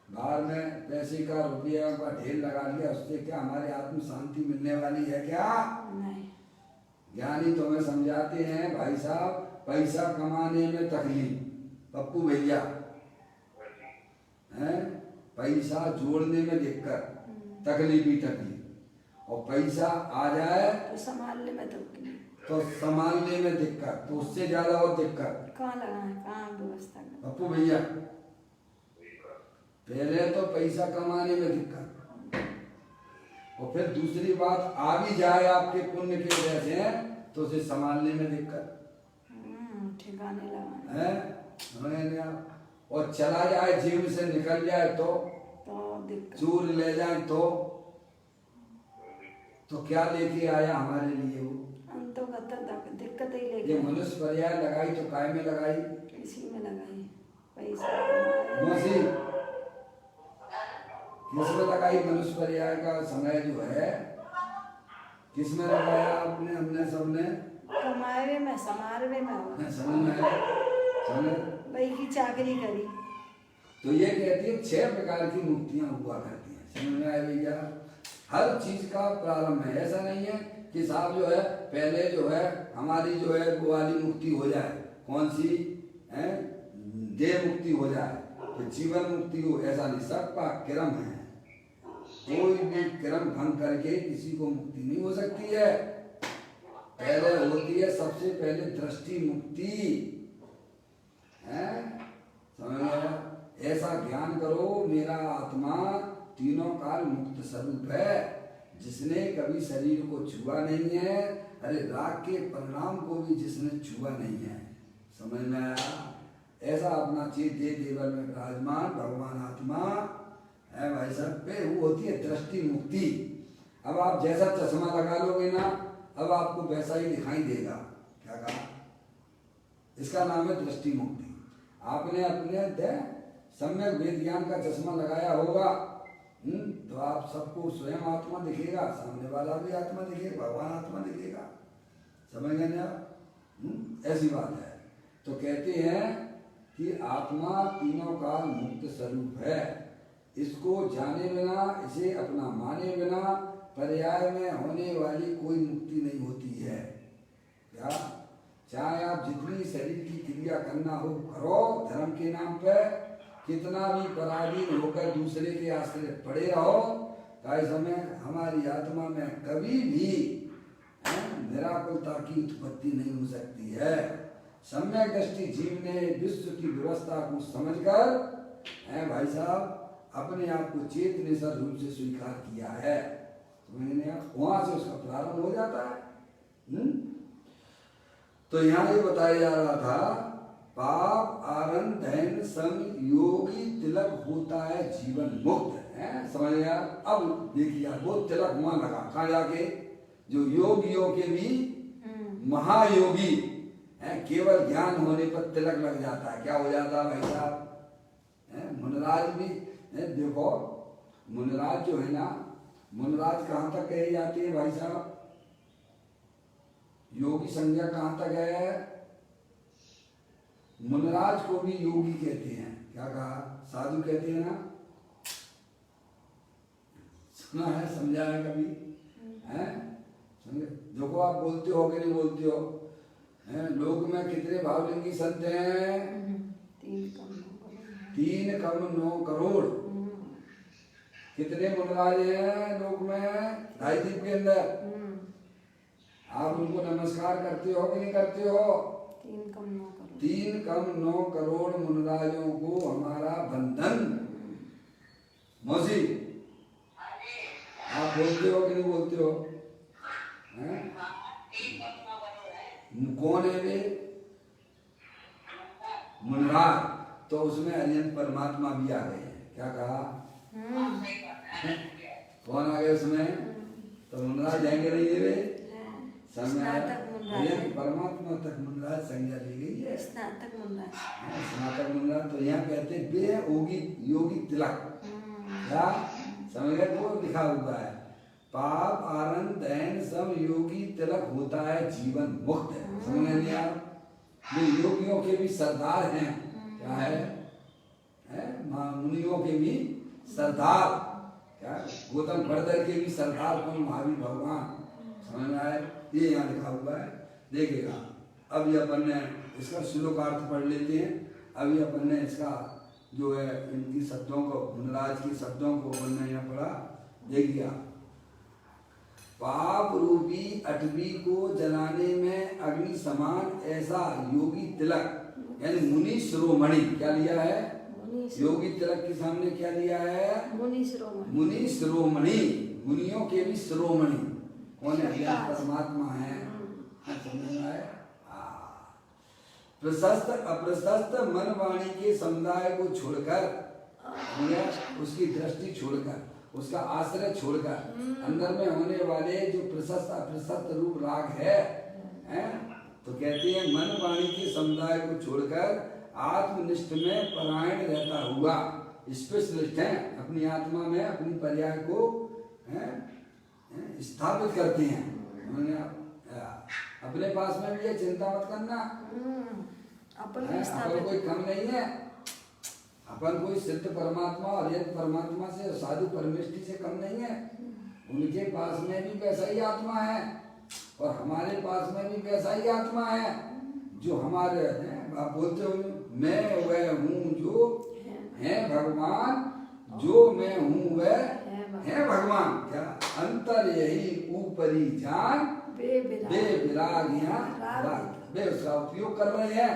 बाहर में पैसे का रुपया का ढेर लगा लिया, उससे क्या हमारे आत्म शांति मिलने वाली है क्या? नहीं। ज्ञानी तो हमें समझाते हैं भाई साहब पैसा कमाने में तकलीफ, पप्पू भैया हैं, पैसा जोड़ने में दिक्कत, तकलीफ ही तकलीफ, और पैसा आ जाए तो संभालने में दिक्कत, तो उससे ज्यादा और दिक्कत। कहाँ लगाए, कहाँ व्यवस्था करें? पप्पू भैया पहले तो पैसा कमाने में दिक्कत, और फिर दूसरी बात आ भी जाए आपके पुण्य के वजह से तो उसे संभालने में दिक्कत, ठिकाने लगाए, और चला जाए जेब से निकल जाए तो चोर ले जाए तो क्या लेके आया हमारे लिए वो? दिक्कत ही लेके। ये मनुष्य पर्याय लगाई तो काय में लगाई? इसी में लगाई, पैसा मौसी किसमें लगाई? मनुष्य पर्याय का समय जो है किसमें लगाया आपने? हमने सबने कमाए में, समारवे में, वही की चाकरी करी। तो ये कहती है 6 प्रकार की मुक्तियां हुआ करती हैं। समझ में आया भैया? हर चीज का प्रारंभ है। ऐसा नहीं है कि साहब जो है पहले जो है हमारी जो है वो वाली मुक्ति हो जाए, कौन सी है, देह मुक्ति हो जाए तो जीवन मुक्ति हो, ऐसा नहीं। सबका क्रम है, कोई भी क्रम भंग करके किसी को मुक्ति नहीं हो सकती है। पहले होती है सबसे पहले दृष्टि मुक्ति है, समझ गया? ऐसा ज्ञान करो मेरा आत्मा तीनों काल मुक्त स्वरूप है, जिसने कभी शरीर को छुआ नहीं है, अरे राग के परिणाम को भी जिसने छुआ नहीं है। समझ में आया? ऐसा अपना चेत दे देवल में विराजमान भगवान आत्मा है भाई साहब पे, वो होती है दृष्टि मुक्ति। अब आप जैसा चश्मा लगा लोगे ना, अब आपको वैसा ही दिखाई देगा। क्या कहा? इसका नाम है दृष्टि मुक्ति। आपने अपने सम्यक वेद ज्ञान का चश्मा लगाया होगा, तो आप सबको स्वयं आत्मा दिखेगा, सामने वाला भी आत्मा दिखेगा, भगवान आत्मा दिखेगा। समझ गए ना? ऐसी बात है। तो कहते हैं कि आत्मा तीनों काल मुक्त स्वरूप है। इसको जाने बिना, इसे अपना माने बिना पर्याय में होने वाली कोई मुक्ति नहीं होती है। क्या? चाहे आप जितनी शरीर की क्रिया करना हो करो धर्म के नाम पे, कितना भी पराधीन होकर दूसरे के आश्रय पड़े रहो, तो समय हमारी आत्मा में कभी भी निराकुलता की उत्पत्ति नहीं हो सकती है। सम्यक दृष्टि जीव ने विश्व की व्यवस्था को समझकर भाई साहब अपने आप को चेतन रूप से स्वीकार किया है। वहां से उसका प्रारंभ हो जाता है। तो यहाँ ये बताया जा रहा था, पाप आरन धैन संग योगी तिलक होता है जीवन मुक्त है। समझ गया? अब देखिए वो तिलक वहां लगा, कहाँ जाके? जो योगियों के भी महायोगी है, केवल ज्ञान होने पर तिलक लग जाता है। क्या हो जाता है भाई साहब? मुनराज भी देखो, मुनराज जो है ना, मुनराज कहाँ तक कही जाती है भाई साहब? योगी संज्ञा कहाँ तक है? मुनराज को भी योगी कहते हैं। क्या कहा? साधु कहते हैं ना, सुना है, समझा है कभी? हैं? देखो आप बोलते हो कि नहीं बोलते हो? लोक में कितने भावलिंगी संत हैं? 3 कम 9 करोड़। कितने मुनराज हैं लोक में? 2.5 द्वीप के अंदर। आप उनको नमस्कार करते हो कि नहीं करते हो? 3 कम 9 करोड़ मुनराजों को हमारा बंधन। मौसी आप बोलते हो कि नहीं बोलते हो? कौन है वे? मुनराज। तो उसमें अरिहंत परमात्मा भी आ गए हैं। क्या कहा? कौन आ गए उसमें? तो मुनराज जाएंगे नहीं ये वे अरिहंत परमात्मा तक मुनराज संज्ञा ली गई है। स्नातक मुनराज, स्नातक मुनराज तो यहाँ कहते हैं वे योगी योगी तिलक। क्या समझ गए? वो लिखा हुआ है पाप आनंद दैन सम योगी तिलक होता है जीवन मुक्त है। समझ नहीं आप? वे योगियों के भी सरदार हैं। क्या है? मुनियों के भी सरदार। क्या? गौतम बर्दर के भी सरदार कौन? महावीर भगवान। समझ में आए? ये यहाँ लिखा हुआ है, देखिएगा। अब ये अपन ने इसका श्लोकार्थ पढ़ लेते हैं। अभी अपन ने इसका जो है इनकी शब्दों को, मुनराज की शब्दों को अपन ने यहाँ पढ़ा। देखिए पाप रूपी अटवी को जलाने में अग्नि समान ऐसा योगी तिलक यानी मुनि शिरोमणि क्या लिया है? योगी तिलक के सामने क्या लिया है? मुनि शिरोमणि। मुनि शिरोमणि, मुनियों के भी शिरोमणि कौन है? परमात्मा है। समझ में आए? प्रशस्त अप्रशस्त मन वाणी के समुदाय को छोड़कर, उसकी दृष्टि छोड़कर, उसका आश्रय छोड़कर अंदर में होने वाले जो प्रशस्त अप्रशस्त रूप राग है, तो कहते हैं मन वाणी के समुदाय को छोड़कर आत्मनिष्ठ में परायण रहता हुआ स्पेशलिस्ट है। अपनी आत्मा में अपनी पर्याय को स्थापित करते हैं। अपने पास में भी है, चिंता मत करना। अपन कोई कम नहीं है। अपन कोई सिद्ध परमात्मा और यज्ञ परमात्मा से, साधु परमेष्टि से कम नहीं है। उनके पास में भी वैसा ही आत्मा है और हमारे पास में भी वैसा ही आत्मा है। जो हमारे आप बोलते हो मैं वह हूँ जो है भगवान, जो मैं हूँ वह है भगवान। क्या अंतर यही ऊपरी जान बेविराग यहाँ वे उसका उपयोग कर रहे हैं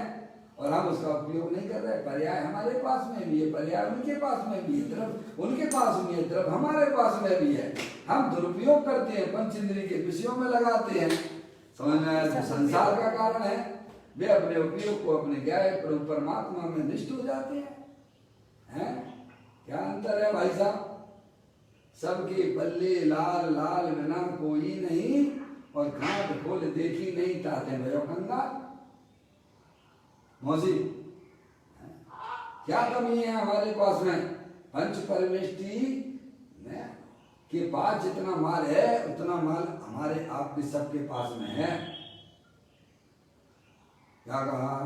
और हम उसका उपयोग नहीं कर रहे। पर्याय हमारे पास में भी है, पर्याय उनके पास में भी है, द्रव उनके पास में है, द्रव हमारे पास में भी है। हम दुरुपयोग करते हैं, पंचेंद्रिय के विषयों में लगाते हैं। समझ में आया? संसार का कारण है। वे अपने उपयोग को अपने ज्ञाय परमात्मा में निष्ठ हो जाते हैं। क्या अंतर है भाई साहब? सबके पल्ले लाल लाल बिना कोई नहीं और घाट खोल देखी नहीं ताते भयो कंगाल। मौसी क्या कमी है हमारे पास में? पंच परमेष्टि के पास जितना माल है उतना माल हमारे आपके सबके पास में है। क्या कहा?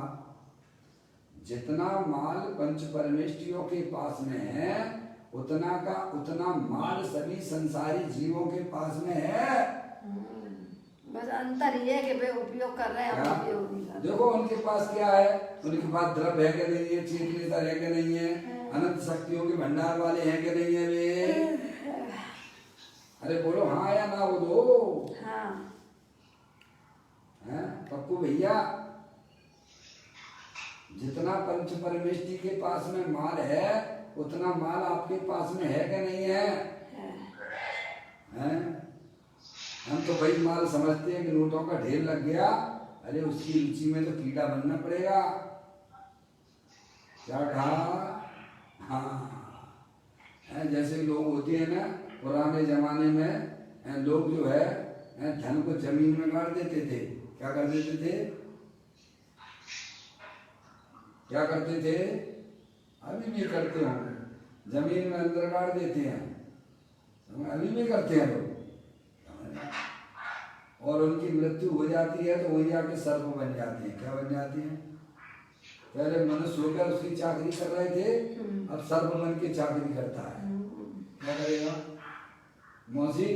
जितना माल पंच परमेष्टियों के पास में है उतना का उतना माल सभी संसारी जीवों के पास में है। बस अंतर ये है कि वे उपयोग कर रहे हैं, हम उपयोग नहीं कर रहे। देखो उनके पास क्या है? उनके पास द्रव्य है कि नहीं है? चेतनेतर है कि नहीं है? अनंत शक्तियों के भंडार वाले हैं कि नहीं है वे? अरे बोलो हाँ या ना बोलो। हाँ। पप्पू भैया जितना पंच परमेष्टि के पास में माल है उतना माल आपके पास में है कि नहीं है? हम तो भाई माल समझते हैं कि नोटों का ढेर लग गया, अरे उसकी रुचि में तो कीड़ा बनना पड़ेगा। क्या कहा? हाँ, जैसे लोग होते हैं ना पुराने जमाने में, लोग जो है धन को जमीन में गाड़ देते थे। क्या कर देते थे? क्या करते थे? अभी भी करते होंगे, जमीन में अंदर गाड़ देते हैं, अभी भी करते हैं लोग। और उनकी मृत्यु हो जाती है तो वही आके सर्प बन जाती है। क्या बन जाती है? पहले मनुष्य होकर उसकी चाकरी कर रहे थे, अब सर्प बन के चाकरी करता है। क्या करेगा मौसी?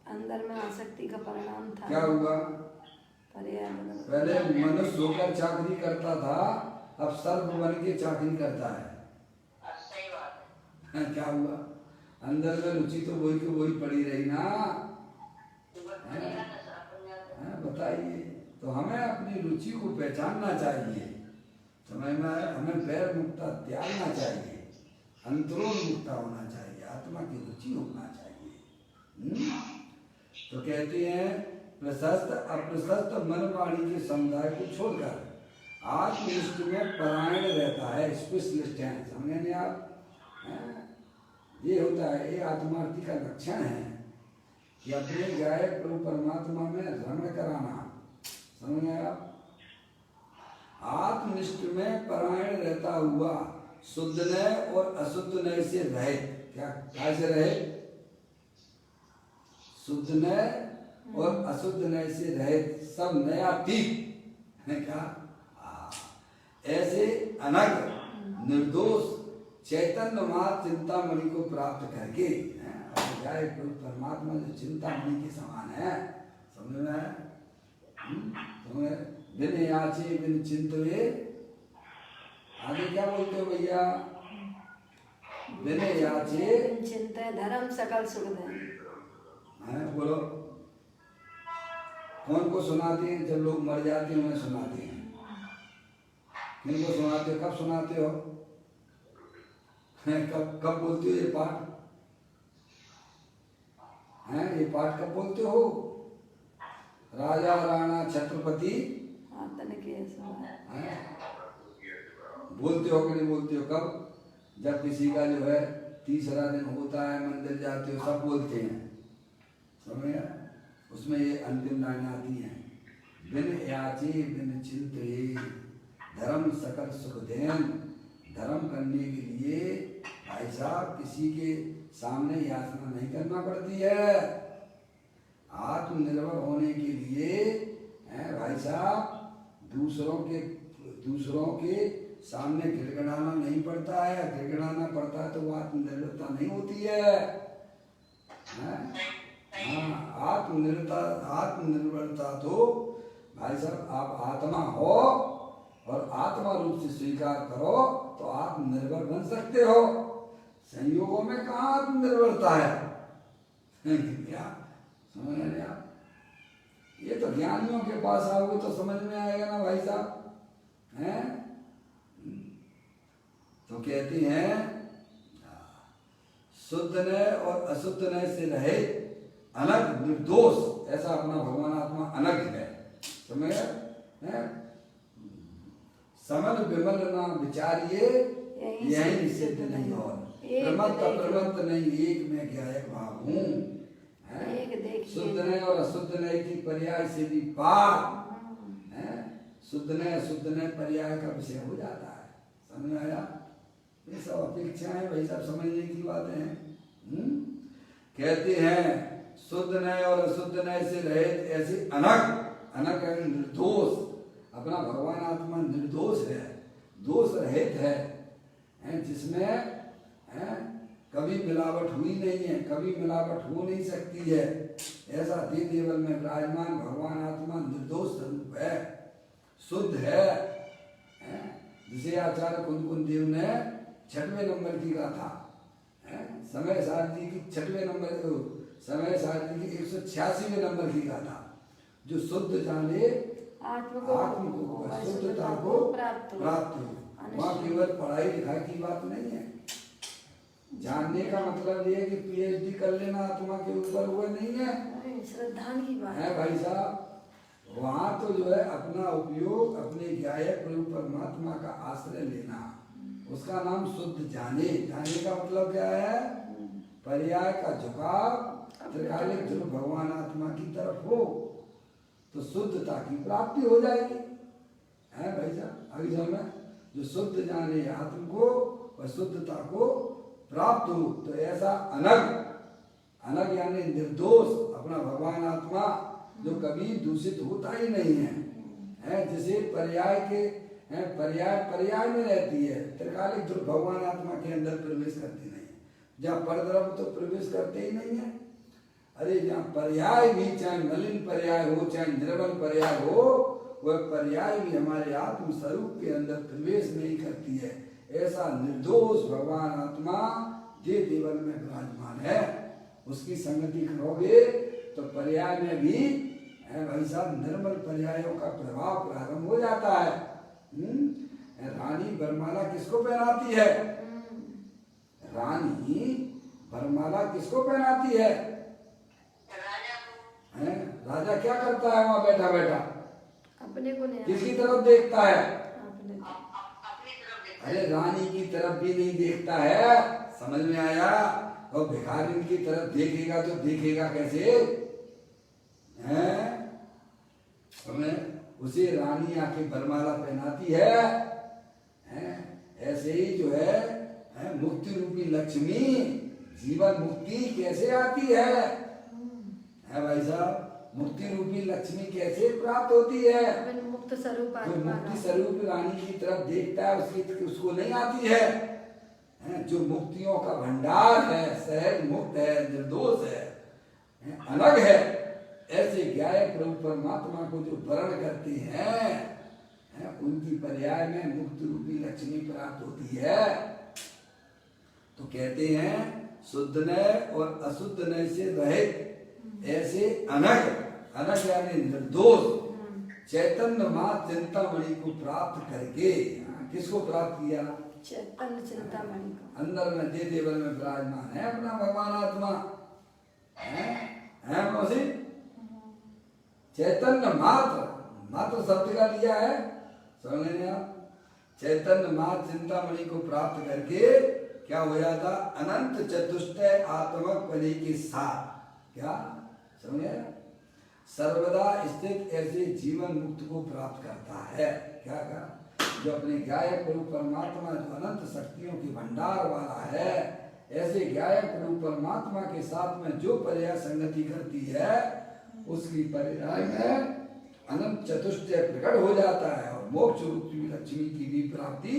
अंदर में आसक्ति का परिणाम था। क्या हुआ? पहले मनुष्य होकर चाकरी करता था, अब सर्प बन के चाकरी करता है। सही बात है। क्या हुआ? अंदर में रुचि तो वही की वही पड़ी रही ना। बताइए। तो हमें अपनी रुचि को पहचानना चाहिए, समझ में आया? हमें पैर मुक्ता त्यागना चाहिए, अंतरोन्मुक्ता होना चाहिए, आत्मा की रुचि होना चाहिए। तो कहते हैं प्रशस्त अप्रशस्त मन वाणी के समुदाय को छोड़कर आत्मनिष्ठ में परायण रहता है। है स्पेशलिस्ट हैं, समझे नहीं आप? ये होता है, ये आत्मार्थी का लक्षण है कि अपने गायक प्रभु परमात्मा में रमण कराना, समझ गए आप? आत्मनिष्ठ में परायण रहता हुआ शुद्ध नय और अशुद्ध नय से रहे, क्या कैसे रहे? शुद्ध नय और अशुद्ध नय से रहे, सब नयातीत है क्या? ऐसे अनग निर्दोष चैतन्य मात्र चिंतामणि को प्राप्त करके, जाए परमात्मा जो चिंतामणि के समान है, समझ में आया? बिन याचे बिन चिंतवे, आगे क्या बोलते हो भैया? बिन याचे चिंता धर्म सकल सुख दें। बोलो, कौन को सुनाते हैं? जब लोग मर जाते हैं उन्हें सुनाते हैं। किनको सुनाते हो? कब सुनाते हो? कब कब बोलते हो ये पाठ? ये पाठ कब बोलते हो? राजा राणा छत्रपति बोलते हो कि नहीं बोलते हो? कब? जब किसी का जो है तीसरा दिन होता है, मंदिर जाते हो, सब बोलते हैं, समझ गया? उसमें ये अंतिम लाइन आती है, बिन याचे बिन चिंते धर्म सकल सुख देन। धर्म करने के लिए भाई साहब किसी के सामने याचना नहीं करना पड़ती है। आत्मनिर्भर होने के लिए भाई साहब दूसरों के सामने गिड़गिड़ाना नहीं पड़ता है। गिड़गिड़ाना पड़ता है तो वो आत्मनिर्भरता नहीं होती है। आत्मनिर्भरता तो भाई साहब आप आत्मा हो और आत्मा रूप से स्वीकार करो तो आत्मनिर्भर बन सकते हो। संयोगों में कहाँ आत्मनिर्भरता है? क्या समझ रहे आप? ये तो ज्ञानियों के पास आओगे तो समझ में आएगा ना भाई साहब, हैं? तो कहती हैं शुद्ध नय और अशुद्ध नय से रहे अनग निर्दोष, ऐसा अपना भगवान आत्मा अनग है, समझ गए? समल विमल ना विचारिए यही सिद्ध नहीं और प्रमत्त प्रमत्त नहीं एक में ज्ञायक भाव हूँ। शुद्ध नय और अशुद्ध नय की पर्याय से भी पार, शुद्ध नय अशुद्ध नय पर्याय का विषय हो जाता है, समझ में आया? ये सब अपेक्षाएं भाई साहब समझने की बातें हैं। कहते हैं शुद्ध नय और अशुद्ध नय से रहित ऐसे अनग निर्दोष, अपना भगवान आत्मा निर्दोष है, दोष रहित है, जिसमें कभी मिलावट हुई नहीं है, कभी मिलावट हो नहीं सकती है। ऐसा देव देवल में विराजमान भगवान आत्मा निर्दोष स्वरूप है, शुद्ध है। जिसे आचार्य कुंदकुंद देव ने 6वें नंबर की गाथा, समय सारथी की 6वें नंबर, समय सारथी की 186वें नंबर की गाथा, जो शुद्ध जाने आत्म को शुद्धता को प्राप्त हो। वहाँ केवल पढ़ाई लिखाई की बात नहीं है। जानने का मतलब ये है कि पीएचडी कर लेना आत्मा के ऊपर, हुआ नहीं है, श्रद्धा की बात है भाई साहब। वहाँ तो जो है अपना उपयोग अपने ज्ञायक प्रभु परमात्मा का आश्रय लेना, उसका नाम शुद्ध जाने। जाने का मतलब क्या है? पर्याय का झुकाव त्रिकालिक ध्रुव भगवान आत्मा की तरफ हो तो शुद्धता की प्राप्ति हो जाएगी, है भाई साहब? अभी समय जो शुद्ध जाने आत्म को और शुद्धता को प्राप्त हो तो ऐसा अनग यानी निर्दोष अपना भगवान आत्मा जो कभी दूषित होता ही नहीं है, जिसे पर्याय के पर्याय में रहती है। त्रिकालिक ध्रुव भगवान आत्मा के अंदर प्रवेश करती नहीं, जहाँ परद्रव्य तो प्रवेश करते ही नहीं है। अरे जहाँ पर्याय भी, चाहे मलिन पर्याय हो चाहे निर्बल पर्याय हो, वह पर्याय भी हमारे आत्म स्वरूप के अंदर प्रवेश नहीं करती है। ऐसा निर्दोष भगवान आत्मा जे देवल में विराजमान है, उसकी संगति करोगे तो पर्याय में भी भाई साहब निर्मल पर्यायों का प्रभाव प्रारंभ हो जाता है। रानी वरमाला किसको पहनाती है? रानी वरमाला किसको पहनाती है? राजा क्या करता है वहां बैठा बैठा? अपने को नहीं, किसकी तरफ देखता है? अरे रानी की तरफ भी नहीं देखता है, समझ में आया? और भिखारी की तरफ देखेगा तो देखेगा कैसे हैं? उसे रानी आके बरमाला पहनाती है, हैं? ऐसे ही जो है मुक्ति रूपी लक्ष्मी, जीवन मुक्ति कैसे आती है भाई साहब? मुक्ति रूपी लक्ष्मी कैसे प्राप्त होती है? मुक्त स्वरूप जो आत्मा मुक्ति स्वरूप रानी की तरफ देखता है उसको नहीं आती है, जो मुक्तियों का भंडार है, सहज मुक्त है, निर्दोष है, अलग है, ऐसे गायक प्रभु परमात्मा को जो वर्ण करते हैं उनकी पर्याय में मुक्त रूपी लक्ष्मी प्राप्त होती है। तो कहते हैं शुद्ध नय और अशुद्ध नय से रहित ऐसे अनग यानी निर्दोष चैतन्य मां चिंतामणि को प्राप्त करके, किसको प्राप्त किया? चैतन्य चिंतामणि को। अंदर में दे देवर में विराजमान है अपना भगवान आत्मा है मौसी। चैतन्य मात्र शब्द का लिया है, समझ लेंगे आप। चैतन्य मात्र चिंतामणि को प्राप्त करके क्या हो जाता? अनंत चतुष्टय आत्मक परि के साथ क्या समझे? सर्वदा स्थित ऐसे जीवन मुक्त को प्राप्त करता है। क्या कहा? जो अपने गायक प्रभु परमात्मा जो अनंत शक्तियों की भंडार वाला है, ऐसे गायक प्रभु परमात्मा के साथ में जो पर्याय संगति करती है उसकी पर्याय में अनंत चतुष्टय प्रकट हो जाता है और मोक्ष रूपी लक्ष्मी की भी प्राप्ति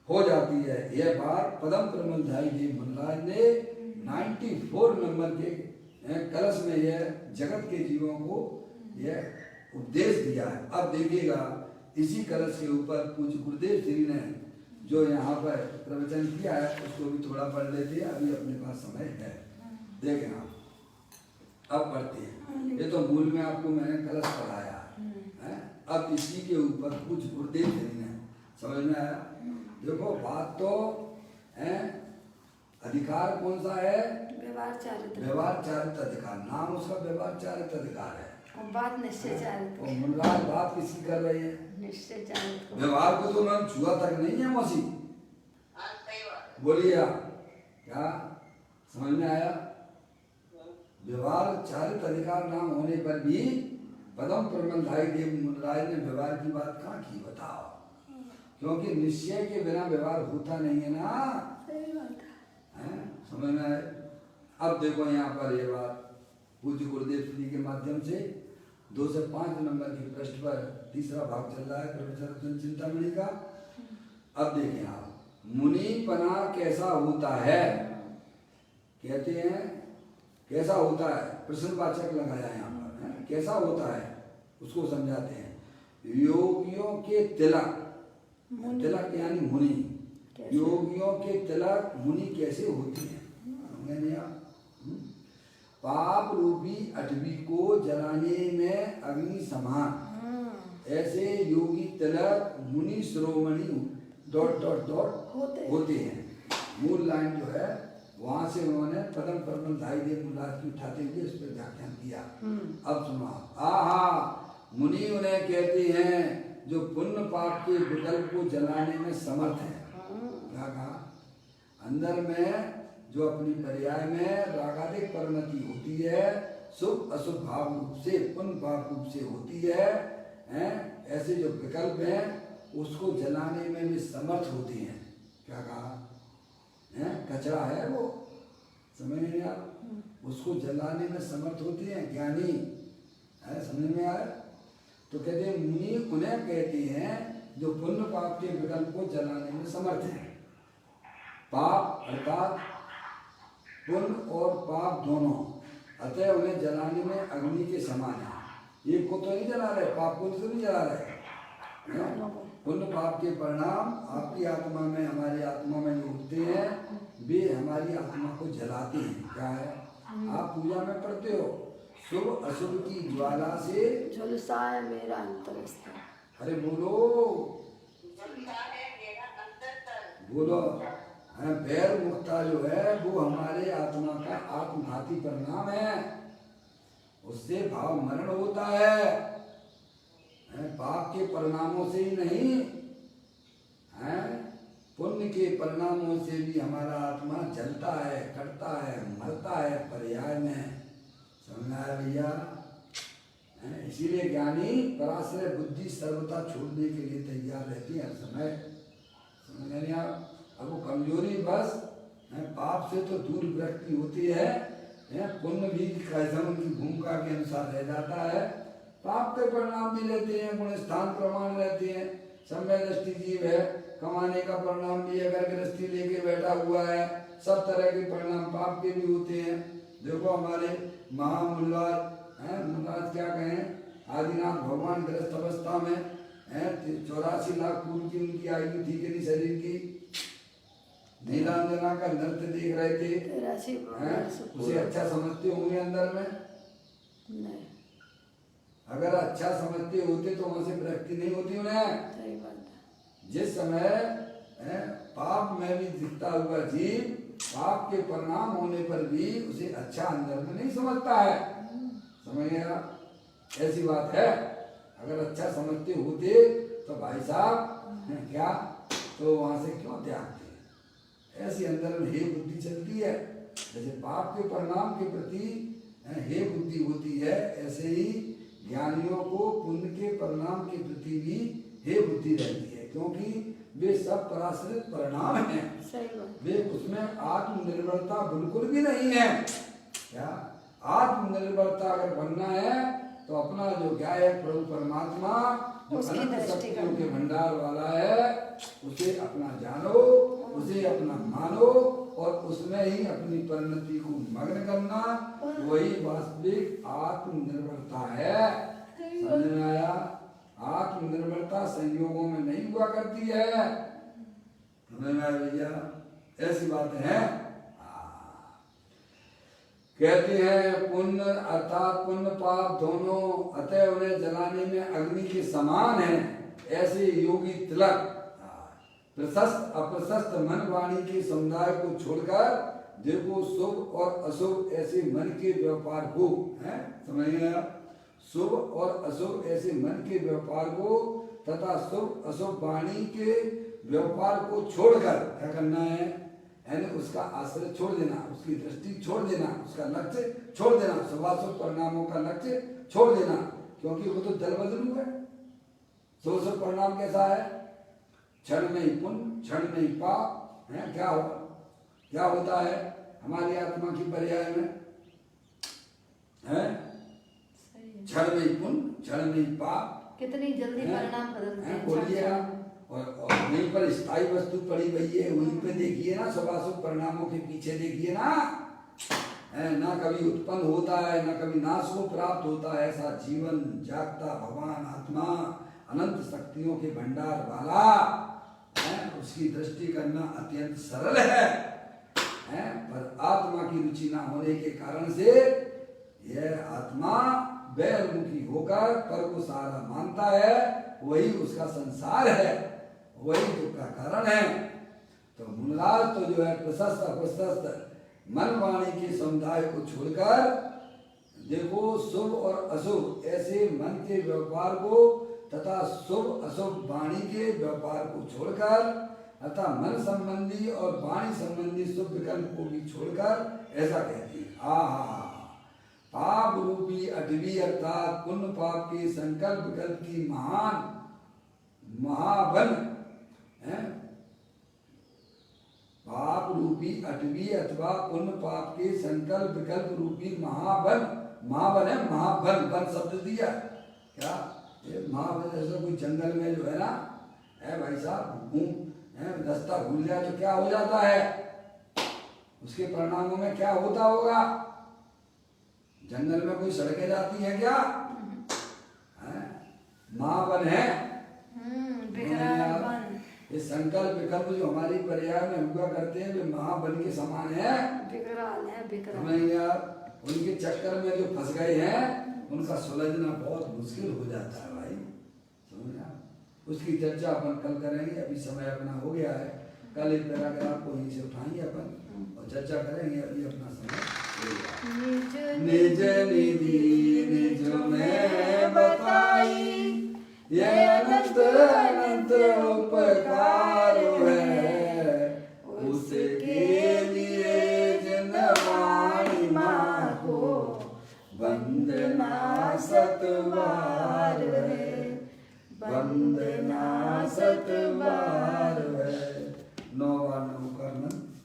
हो जाती है। यह बात पदम प्रमलधारी जी मुनराज ने 94 नंबर के कलश में यह जगत के जीवों को यह उपदेश दिया है। अब देखिएगा इसी कलश के ऊपर पूज्य गुरुदेव श्री ने जो यहाँ पर प्रवचन किया है उसको भी थोड़ा पढ़ लेते हैं, अभी अपने पास समय है। देखें आप, अब पढ़ते हैं। ये तो मूल में आपको मैंने कलश पढ़ाया है, अब इसी के ऊपर पूज्य गुरुदेव श्री ने, समझ में आया? देखो बात तो है, अधिकार कौन सा है? व्यवहार चारित अधिकार, नाम उसका व्यवहार चारित अधिकार है। और बात निश्चय चारित। और मुनराज बात किसकी कर रही है? निश्चय चारित। व्यवहार को तो मैंने छुआ तक नहीं है मौसी। बोलिए आप, क्या समझ में आया? व्यवहार चारित अधिकार नाम होने पर भी पदम प्रमलधारी देव मुनराज ने व्यवहार की बात कहाँ की? बताओ। क्योंकि निश्चय के बिना व्यवहार होता नहीं है ना। सही बात है, समझ में आए? अब देखो यहाँ पर ये बात पूज्य गुरुदेव श्री के माध्यम से 2 से 5 नंबर की पृष्ठ पर तीसरा भाग चल रहा है प्रवचन चिंतामणि का। अब देखें आप, मुनिपना कैसा होता है? कहते हैं कैसा होता है, प्रश्नवाचक लगाया यहाँ पर है? कैसा होता है उसको समझाते हैं। योगियों के तिलक, तिलक यानी मुनि, योगियों के तिलक मुनि कैसे होते हैं? मैंने पाप रूपी अटवी को जलाने में अग्नि समान, ऐसे योगी तिलक मुनि शिरोमणि ... होते हैं। मूल लाइन जो है वहां से उन्होंने पदम प्रमलधारी देव मुनराज की उठाते हुए इस पर व्याख्यान किया। अब सुनो, आहा मुनि उन्हें कहते हैं जो पुण्य पाप के विकल्प को जलाने में समर्थ है। क्या कहा? अंदर में जो अपनी पर्याय में रागाधिक परिणति होती है, शुभ अशुभ भाव रूप से, पुण्य पाप रूप से होती है, ऐसे जो विकल्प हैं उसको जलाने में भी समर्थ होती हैं। क्या कहा? कचरा है वो, समझ नहीं आया? उसको जलाने में समर्थ होती हैं ज्ञानी, है? समझ में आया? तो कहते हैं मुनि उन्हें कहते हैं जो पुण्य पाप के विकल्प को जलाने में समर्थ है। पाप अर्थात पुण्य और पाप दोनों, अतः उन्हें जलाने में अग्नि के समान है। एक को तो नहीं जला रहे, पाप को तो नहीं जला रहे। पुण्य पाप के परिणाम आपकी आत्मा में, हमारी आत्मा में जो होते हैं वे हमारी आत्मा को जलाते हैं। क्या है? आप पूजा में पढ़ते हो, शुभ अशुभ की ज्वाला से झुलसाए मेरा अंतरस्थ। अरे बोलो बोलो, बैर मुक्ता जो है वो हमारे आत्मा का आत्मघाती परिणाम है, उससे भाव मरण होता है, पाप के परिणामों से ही नहीं है। पुण्य के परिणामों से भी हमारा आत्मा जलता है, कटता है, मरता है पर्याय में। समझ में आया भैया? इसीलिए ज्ञानी पराश्रय बुद्धि सर्वथा छोड़ने के लिए तैयार रहती है हर समय। समझ में नहीं आया? अब वो कमजोरी बस पाप से तो दूर व्यक्ति होती है, पुण्य भी कैसा उनकी भूमिका के अनुसार रह जाता है। पाप के परिणाम भी रहते हैं, गुण स्थान प्रमाण रहते हैं। समय दृष्टि जीव है, कमाने का परिणाम भी अगर गृहस्थी लेके बैठा हुआ है, सब तरह के परिणाम पाप के भी होते हैं। देखो हमारे महामुल्लाज मुल्लाज क्या कहें, आदिनाथ भगवान गृहस्थ अवस्था में 84 लाख पूर्व की उनकी आयु थी कि नहीं शरीर की, नीलांजना का नृत्य देख रहे थे, उसे अच्छा समझते होंगे अंदर में? नहीं। अगर अच्छा समझते होते तो वहां से विरक्ति नहीं होती उन्हें। सही बात है। जिस समय पाप में भी दिखता हुआ जीव पाप के परिणाम होने पर भी उसे अच्छा अंदर में नहीं समझता है। समझ गया? ऐसी बात है। अगर अच्छा समझते होते तो भाई साहब क्या तो वहां से क्यों त्यागते? ऐसी अंदर में हे बुद्धि चलती है। जैसे पाप के परिणाम के प्रति हे बुद्धि होती है, ऐसे ही ज्ञानियों को पुण्य के परिणाम के प्रति भी हे बुद्धि रहती है, क्योंकि वे सब पराश्रित परिणाम हैं। वे उसमें आत्मनिर्भरता बिल्कुल भी नहीं है। क्या आत्मनिर्भरता अगर बनना है तो अपना जो क्या है प्रभु परमात्मा जो अनंत शक्तियों के भंडार वाला है उसे अपना जानो, उसे अपना मानो और उसमें ही अपनी परिणति को मग्न करना, वही वास्तविक आत्मनिर्भरता है। समझ में आया? आत्मनिर्भरता संयोगों में नहीं हुआ करती है। समझ में आया भैया? ऐसी बातें हैं। कहते हैं पुण्य अर्थात पुण्य पाप दोनों अतः उन्हें जलाने में अग्नि के समान है। ऐसे योगी तिलक प्रशस्त अप्रशस्त मन वाणी के समुदाय को छोड़कर देखो शुभ और अशुभ ऐसे मन के व्यापार को है। समझ गया? शुभ और अशुभ ऐसे मन के व्यापार को तथा शुभ अशुभ वाणी के व्यापार को छोड़कर क्या करना है? यानी उसका आश्रय छोड़ देना, उसकी दृष्टि छोड़ देना, उसका लक्ष्य छोड़ देना, शुभाशुभ परिणामों का लक्ष्य छोड़ देना, क्योंकि वो तो दल बदलू है। शुभ परिणाम कैसा है? क्षण में ही पुण्य, क्षण में ही पाप है। क्या होता है हमारी आत्मा की पर्याय में है? क्षण में ही पुण्य, क्षण में ही पाप। कितनी जल्दी परिणाम बदलते हैं। बोलिएगा। और वहीं पर स्थायी वस्तु पड़ी हुई है, वहीं पे देखिए ना, शुभाशुभ परिणामों के पीछे देखिए ना, ना कभी उत्पन्न होता है ना कभी नाश को प्राप्त होता है। ऐसा जीवन जागता भगवान आत्मा अनंत शक्तियों के भंडार वाला है, उसकी दृष्टि करना अत्यंत सरल है, पर आत्मा की रुचि ना होने के कारण से यह आत्मा बैरमुखी होकर पर को सहारा मानता है, वही उसका संसार है, वही दुख का कारण है। तो मुनराज तो जो है प्रशस्त अप्रशस्त मन वाणी के समुदाय को छोड़कर देखो शुभ और अशुभ ऐसे मन के व्यापार को तथा शुभ अशुभ वाणी के व्यापार को छोड़कर अतः मन संबंधी और वाणी संबंधी शुभ विकल्प को भी छोड़कर ऐसा कहती है। पाप रूपी अटवी अर्थात पुण्य पाप के संकल्प विकल्प की महाबल है। पाप रूपी अटवी अथवा पुण्य पाप के संकल्प विकल्प रूपी महाबल है। महाबल बल शब्द दिया क्या? महाबल जैसे कोई जंगल में जो है ना भाई साहब रास्ता भूल जाए तो क्या हो जाता है? उसके परिणामों में क्या होता होगा? जंगल में कोई सड़कें जाती हैं क्या? महाबल है। ये संकल्प विकल्प जो हमारी पर्याय में हुआ करते हैं वे महाबल के समान है। उनके चक्कर में जो फंस गए हैं उनका सुलझना बहुत मुश्किल हो जाता है भाई। समझा? उसकी चर्चा अपन कल करेंगे, अभी समय अपना हो गया है। कल एक पैराग्राफ को यहीं से उठाएंगे अपन और चर्चा करेंगे। अभी अपना समय निज निधि निज में बताई ये अनंत अनंत उपकार है। बार न वो करना